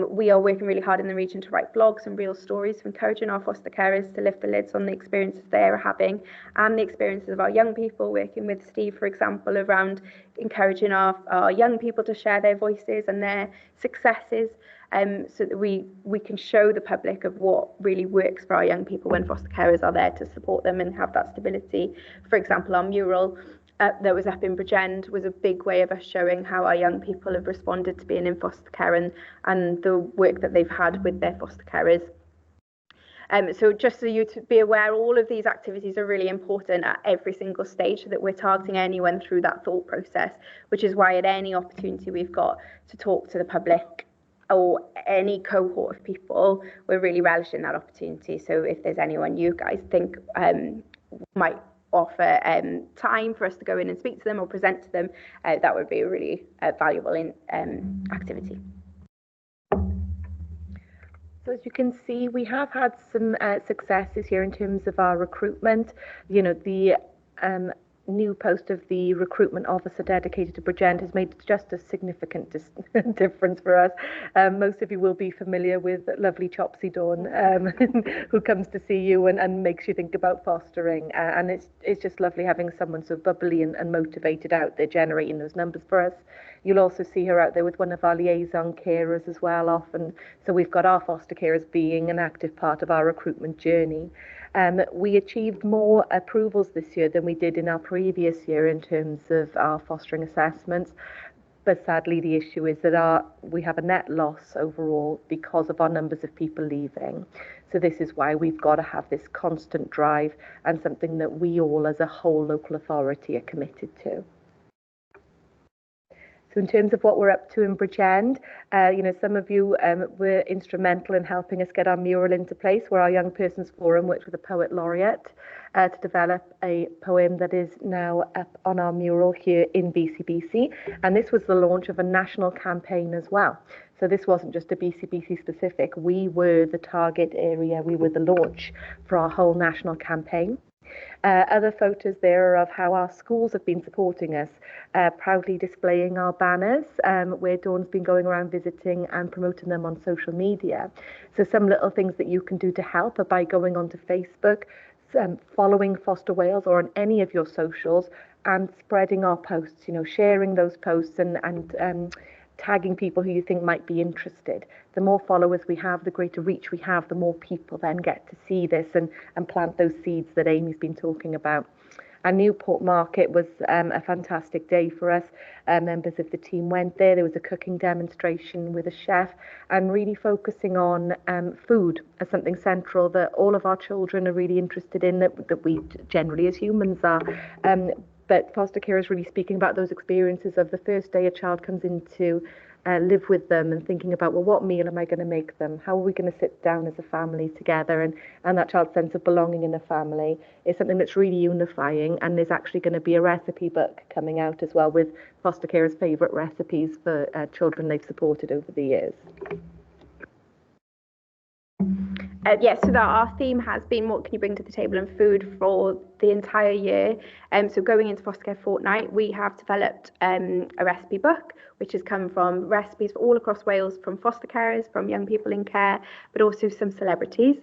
We are working really hard in the region to write blogs and real stories, encouraging our foster carers to lift the lids on the experiences they're having and the experiences of our young people, working with Steve, for example, around encouraging our young people to share their voices and their successes, so that we can show the public of what really works for our young people when foster carers are there to support them and have that stability. For example, our mural that was up in Bridgend was a big way of us showing how our young people have responded to being in foster care and the work that they've had with their foster carers. So just so you to be aware, all of these activities are really important at every single stage so that we're targeting anyone through that thought process, which is why at any opportunity we've got to talk to the public or any cohort of people, we're really relishing that opportunity. So if there's anyone you guys think might offer time for us to go in and speak to them or present to them, that would be a really valuable activity. So as you can see, we have had some successes here in terms of our recruitment. You know, the new post of the recruitment officer dedicated to Bridgend has made just a significant difference for us. Most of you will be familiar with lovely Chopsy Dawn, who comes to see you and makes you think about fostering. And it's just lovely having someone so bubbly and motivated out there generating those numbers for us. You'll also see her out there with one of our liaison carers as well often. So we've got our foster carers being an active part of our recruitment journey. We achieved more approvals this year than we did in our previous year in terms of our fostering assessments. But sadly, the issue is that we have a net loss overall because of our numbers of people leaving. So this is why we've got to have this constant drive and something that we all as a whole local authority are committed to. So in terms of what we're up to in Bridgend, you know, some of you were instrumental in helping us get our mural into place, where our Young Persons Forum worked with a poet laureate to develop a poem that is now up on our mural here in BCBC. And this was the launch of a national campaign as well. So this wasn't just a BCBC specific. We were the target area. We were the launch for our whole national campaign. Other photos there are of how our schools have been supporting us, proudly displaying our banners, where Dawn's been going around visiting and promoting them on social media. So some little things that you can do to help are by going onto Facebook, following Foster Wales or on any of your socials and spreading our posts, you know, sharing those posts and tagging people who you think might be interested. The more followers we have, the greater reach we have, the more people then get to see this and plant those seeds that Amy's been talking about. And Newport Market was a fantastic day for us. Members of the team went there. There was a cooking demonstration with a chef and really focusing on food as something central that all of our children are really interested in, that we generally as humans are. But foster care is really speaking about those experiences of the first day a child comes into live with them and thinking about, well, what meal am I going to make them? How are we going to sit down as a family together? And that child's sense of belonging in a family is something that's really unifying. And there's actually going to be a recipe book coming out as well with foster carers' favourite recipes for children they've supported over the years. Yes, so that our theme has been what can you bring to the table in food for the entire year. So going into Foster Care Fortnight, we have developed a recipe book, which has come from recipes all across Wales from foster carers, from young people in care, but also some celebrities.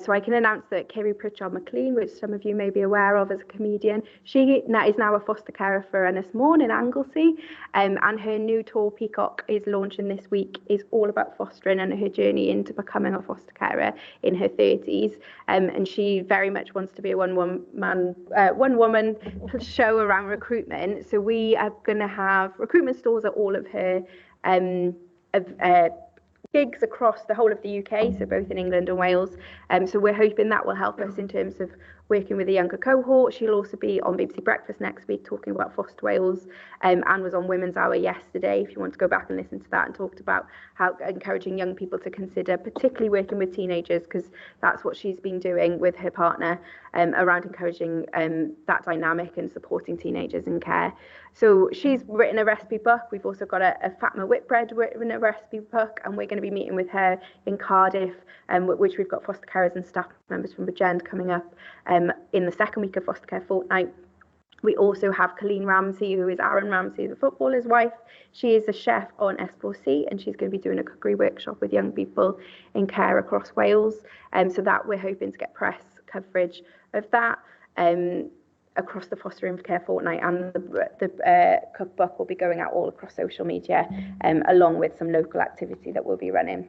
So I can announce that Kerry Pritchard McLean, which some of you may be aware of as a comedian, she is now a foster carer for Ynys Môn in Anglesey, and her new tour, Peacock, is launching this week, is all about fostering and her journey into becoming a foster carer in her 30s. And she very much wants to be a one woman show around recruitment. So we are going to have recruitment stalls at all of her gigs across the whole of the UK, so both in England and Wales. So we're hoping that will help us in terms of working with a younger cohort. She'll also be on BBC Breakfast next week talking about Foster Wales, and was on Women's Hour yesterday, if you want to go back and listen to that, and talked about how encouraging young people to consider, particularly working with teenagers, because that's what she's been doing with her partner, around encouraging that dynamic and supporting teenagers in care. So she's written a recipe book. We've also got a Fatma Whitbread written a recipe book, and we're going to be meeting with her in Cardiff, which we've got foster carers and staff members from Bridgend coming up in the second week of Foster Care Fortnight. We also have Colleen Ramsey, who is Aaron Ramsey, the footballer's wife. She is a chef on S4C, and she's going to be doing a cookery workshop with young people in care across Wales. So that we're hoping to get press coverage of that across the Fostering for Care Fortnight, and the cookbook will be going out all across social media, along with some local activity that we'll be running.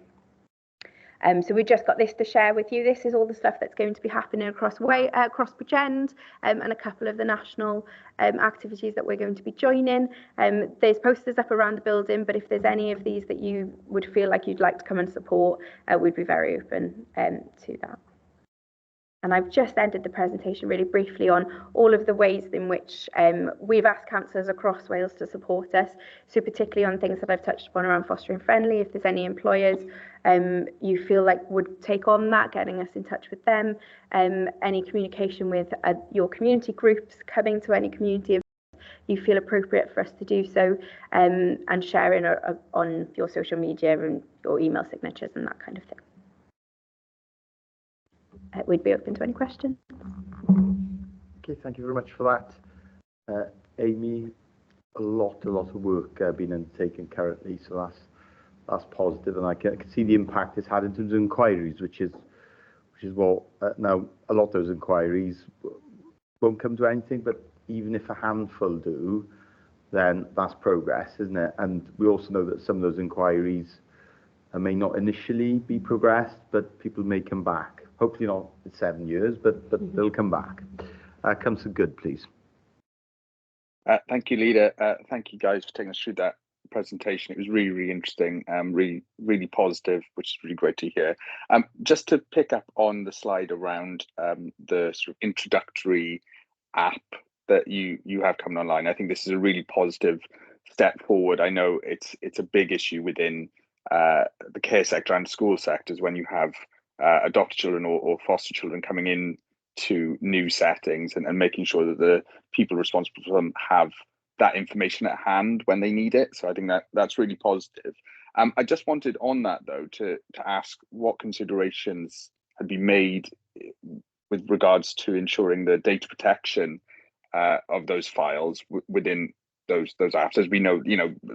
So we've just got this to share with you. This is all the stuff that's going to be happening across Bridgend, and a couple of the national activities that we're going to be joining. There's posters up around the building, but if there's any of these that you would feel like you'd like to come and support, we'd be very open to that. And I've just ended the presentation really briefly on all of the ways in which we've asked councillors across Wales to support us. So particularly on things that I've touched upon around fostering friendly, if there's any employers you feel like would take on that, getting us in touch with them, any communication with your community groups, coming to any community you feel appropriate for us to do so, and sharing on your social media and your email signatures and that kind of thing. We'd be open to any questions. Okay, thank you very much for that. Amy, a lot of work being undertaken currently, so that's positive, and I can see the impact it's had in terms of inquiries, which is what now a lot of those inquiries won't come to anything, but even if a handful do, then that's progress, isn't it? And we also know that some of those inquiries may not initially be progressed, but people may come back. Hopefully not in 7 years, but they'll come back. Councillor Good, please. Thank you, Leader. Thank you, guys, for taking us through that presentation. It was really interesting, really positive, which is really great to hear. Just to pick up on the slide around the sort of introductory app that you have coming online, I think this is a really positive step forward. I know it's a big issue within the care sector and school sectors when you have adopted children or foster children coming in to new settings, and making sure that the people responsible for them have that information at hand when they need it. So I think that's really positive. I just wanted on that though to ask what considerations had been made with regards to ensuring the data protection of those files within those apps. As we know,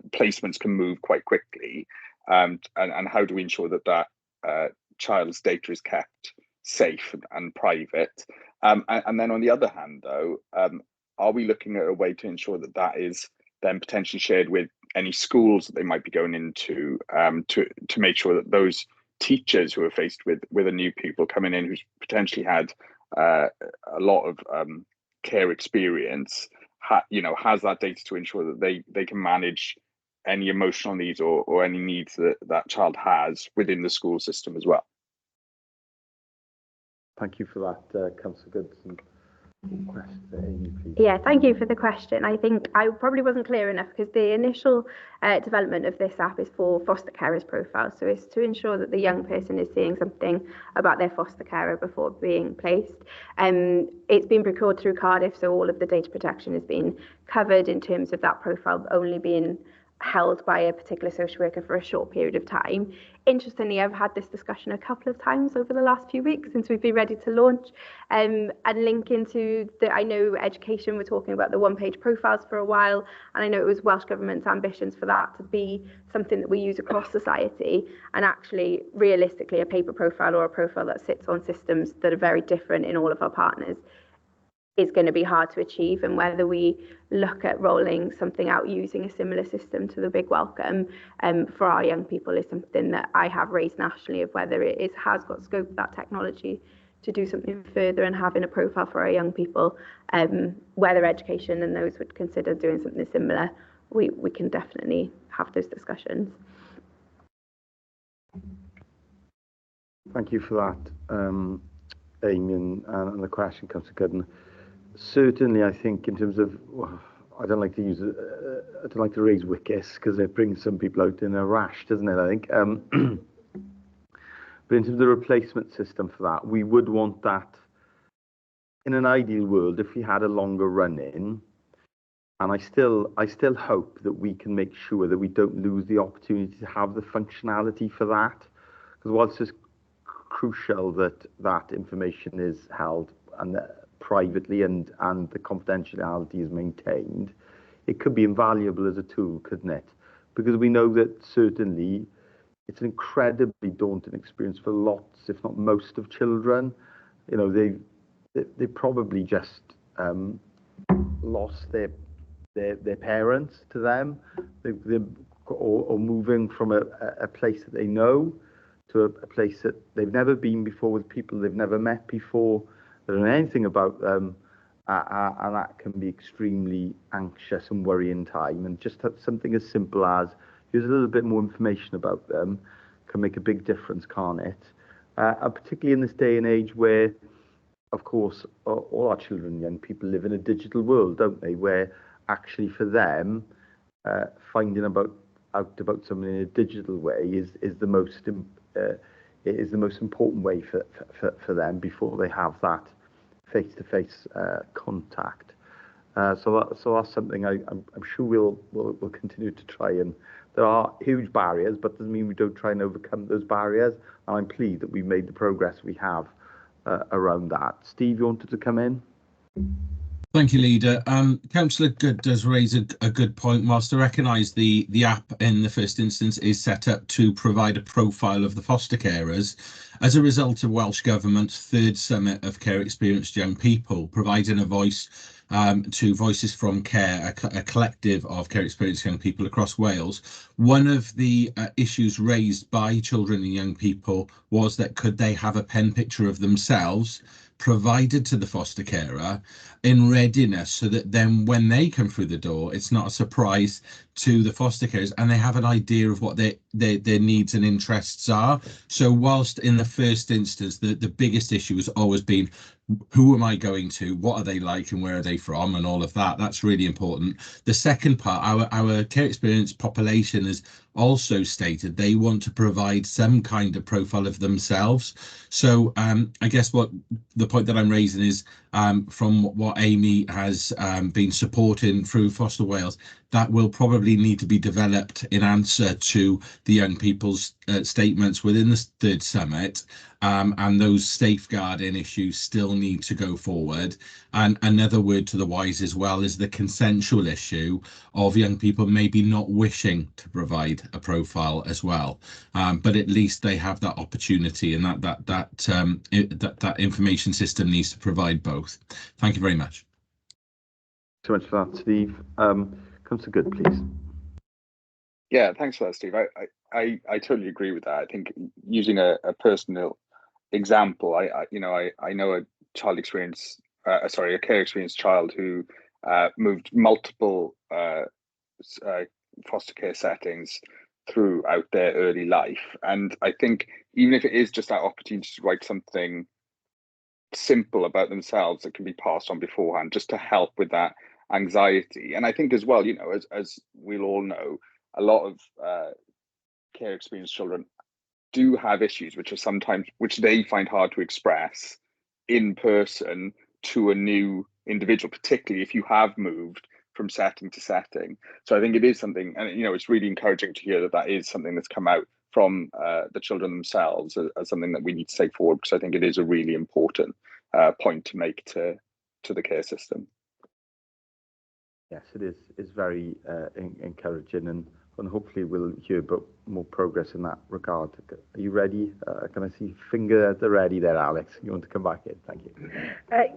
placements can move quite quickly, and how do we ensure that child's data is kept safe and private? And then on the other hand, though, are we looking at a way to ensure that is then potentially shared with any schools that they might be going into, to make sure that those teachers who are faced with a new pupil coming in who's potentially had a lot of care experience, has that data to ensure that they can manage any emotional needs or any needs that child has within the school system as well? Thank you for that, Councillor Goodson. Question for Amy, please. Yeah, thank you for the question. I think I probably wasn't clear enough, because the initial development of this app is for foster carers profiles. So it's to ensure that the young person is seeing something about their foster carer before being placed. It's been procured through Cardiff, so all of the data protection has been covered in terms of that profile only being held by a particular social worker for a short period of time. Interestingly, I've had this discussion a couple of times over the last few weeks since we've been ready to launch, and link into I know education were talking about the one-page profiles for a while, and I know it was Welsh Government's ambitions for that to be something that we use across society, and actually realistically a paper profile or a profile that sits on systems that are very different in all of our partners is going to be hard to achieve. And whether we look at rolling something out using a similar system to the Big Welcome for our young people is something that I have raised nationally, of whether it has got scope, that technology, to do something further and having a profile for our young people, whether education and those would consider doing something similar. We can definitely have those discussions. Thank you for that. Amy and the question comes to Gooden. Certainly, I think in terms of, well, I don't like to raise WICIS because it brings some people out in a rash, doesn't it? I think. But in terms of the replacement system for that, we would want that in an ideal world if we had a longer run in. And I still hope that we can make sure that we don't lose the opportunity to have the functionality for that. Because whilst it's crucial that that information is held and privately and the confidentiality is maintained, it could be invaluable as a tool, couldn't it? Because we know that certainly it's an incredibly daunting experience for lots, if not most, of children. You know, they probably just lost their parents to them, or moving from a place that they know to a place that they've never been before with people they've never met before. They don't know anything about them, and that can be extremely anxious and worrying time. And just something as simple as here's a little bit more information about them can make a big difference, can't it? And particularly in this day and age where, of course, all our children and young people live in a digital world, don't they? Where actually for them, finding out about someone in a digital way is the most important way for them before they have that face-to-face contact. So that's something I'm sure we'll continue to try. And there are huge barriers, but doesn't mean we don't try and overcome those barriers. And I'm pleased that we've made the progress we have around that. Steve, you wanted to come in? Thank you, Leader. Councillor Good does raise a good point. Whilst I recognise the app in the first instance is set up to provide a profile of the foster carers, as a result of Welsh Government's third summit of care experienced young people, providing a voice to Voices from Care, a collective of care experienced young people across Wales. One of the issues raised by children and young people was that could they have a pen picture of themselves provided to the foster carer in readiness, so that then when they come through the door, it's not a surprise to the foster carers and they have an idea of what their needs and interests are. So whilst in the first instance, the biggest issue has always been, who am I going to, what are they like and where are they from, and all of that. That's really important. The second part, our care experience population has also stated they want to provide some kind of profile of themselves. So I guess what the point that I'm raising is, from what Amy has been supporting through Foster Wales, that will probably need to be developed in answer to the young people's statements within the third summit, and those safeguarding issues still need to go forward. And another word to the wise as well is the consensual issue of young people maybe not wishing to provide a profile as well, but at least they have that opportunity, and that information system needs to provide both. Thank you very much. So much for that, Steve. Comes to Good, please. Yeah, thanks for that, Steve. I totally agree with that. I think using a personal example, I know a care experienced child who moved multiple foster care settings throughout their early life, and I think even if it is just that opportunity to write something simple about themselves that can be passed on beforehand, just to help with that anxiety. And I think as well, as we'll all know, a lot of care experienced children do have issues which they find hard to express in person to a new individual, particularly if you have moved from setting to setting. So I think it is something, and it's really encouraging to hear that is something that's come out from the children themselves as something that we need to take forward, because I think it is a really important point to make to the care system. Yes, it is. It's very encouraging, and hopefully we'll hear about more progress in that regard. Are you ready? Can I see finger at the ready there, Alex? You want to come back in? Thank you.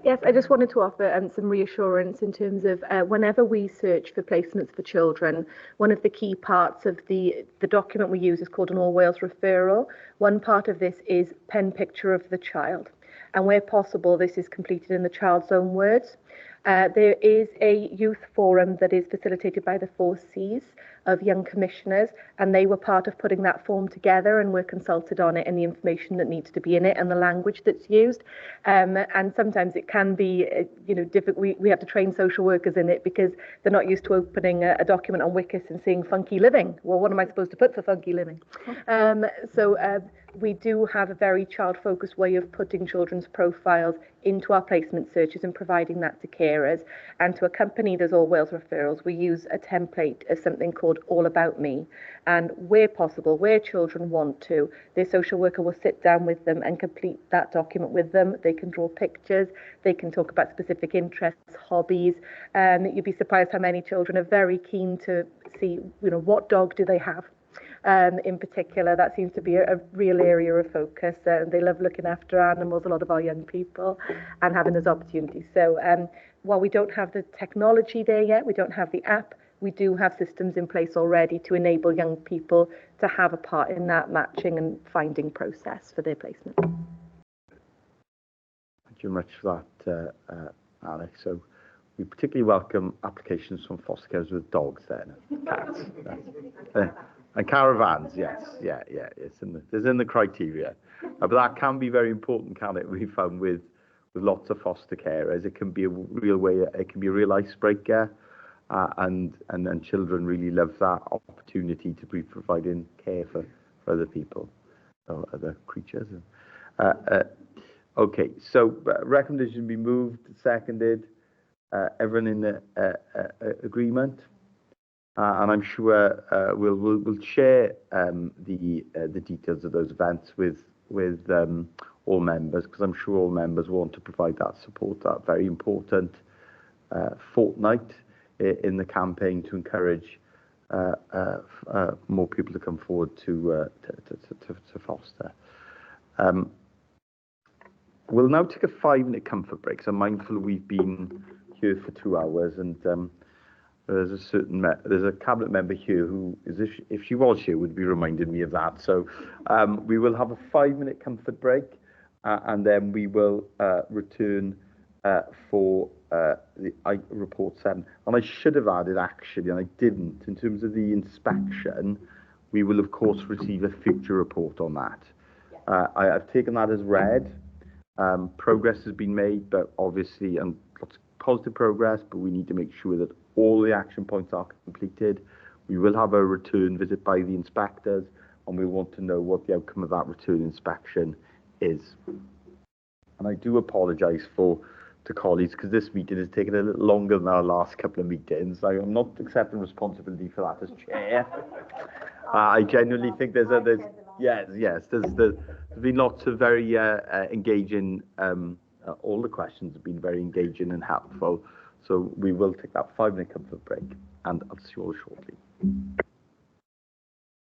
Yes, I just wanted to offer some reassurance in terms of whenever we search for placements for children, one of the key parts of the document we use is called an All Wales referral. One part of this is pen picture of the child, and where possible, this is completed in the child's own words. There is a youth forum that is facilitated by the 4Cs of young commissioners, and they were part of putting that form together and were consulted on it and the information that needs to be in it and the language that's used. And sometimes it can be, difficult. We have to train social workers in it because they're not used to opening a document on Wikis and seeing funky living. Well, what am I supposed to put for funky living? We do have a very child-focused way of putting children's profiles into our placement searches and providing that to carers. And to accompany those All Wales referrals, we use a template of something called All About Me. And where possible, where children want to, their social worker will sit down with them and complete that document with them. They can draw pictures, they can talk about specific interests, hobbies. You'd be surprised how many children are very keen to see, what dog do they have? In particular, that seems to be a real area of focus. They love looking after animals, a lot of our young people, and having those opportunities. So while we don't have the technology there yet, we don't have the app, we do have systems in place already to enable young people to have a part in that matching and finding process for their placement. Thank you very much for that, Alex. So we particularly welcome applications from foster carers with dogs then, cats. And caravans, yes, it's in the criteria, but that can be very important, can it? We found with lots of foster carers, it can be a real way, it can be a real icebreaker, and children really love that opportunity to be providing care for other people or other creatures. Okay, so recommendation be moved, seconded. Everyone in the agreement? And I'm sure we'll share the details of those events with all members, because I'm sure all members want to provide that support, that very important fortnight in the campaign to encourage more people to come forward to foster. We'll now take a 5-minute comfort break. So I'm mindful we've been here for 2 hours, and there's a cabinet member here who is, if she was here, would be reminding me of that. So we will have a 5-minute comfort break, and then we will return for the report 7. And I should have added, actually, and I didn't, in terms of the inspection, we will of course receive a future report on that. I've taken that as read. Progress has been made, but obviously, and lots of positive progress, but we need to make sure that all the action points are completed. We will have a return visit by the inspectors, and we want to know what the outcome of that return inspection is. And I do apologise to colleagues, because this meeting has taken a little longer than our last couple of meetings. I'm not accepting responsibility for that as chair. I genuinely think there's been lots of very engaging. All the questions have been very engaging and helpful. So we will take that 5-minute comfort break, and I'll see you all shortly.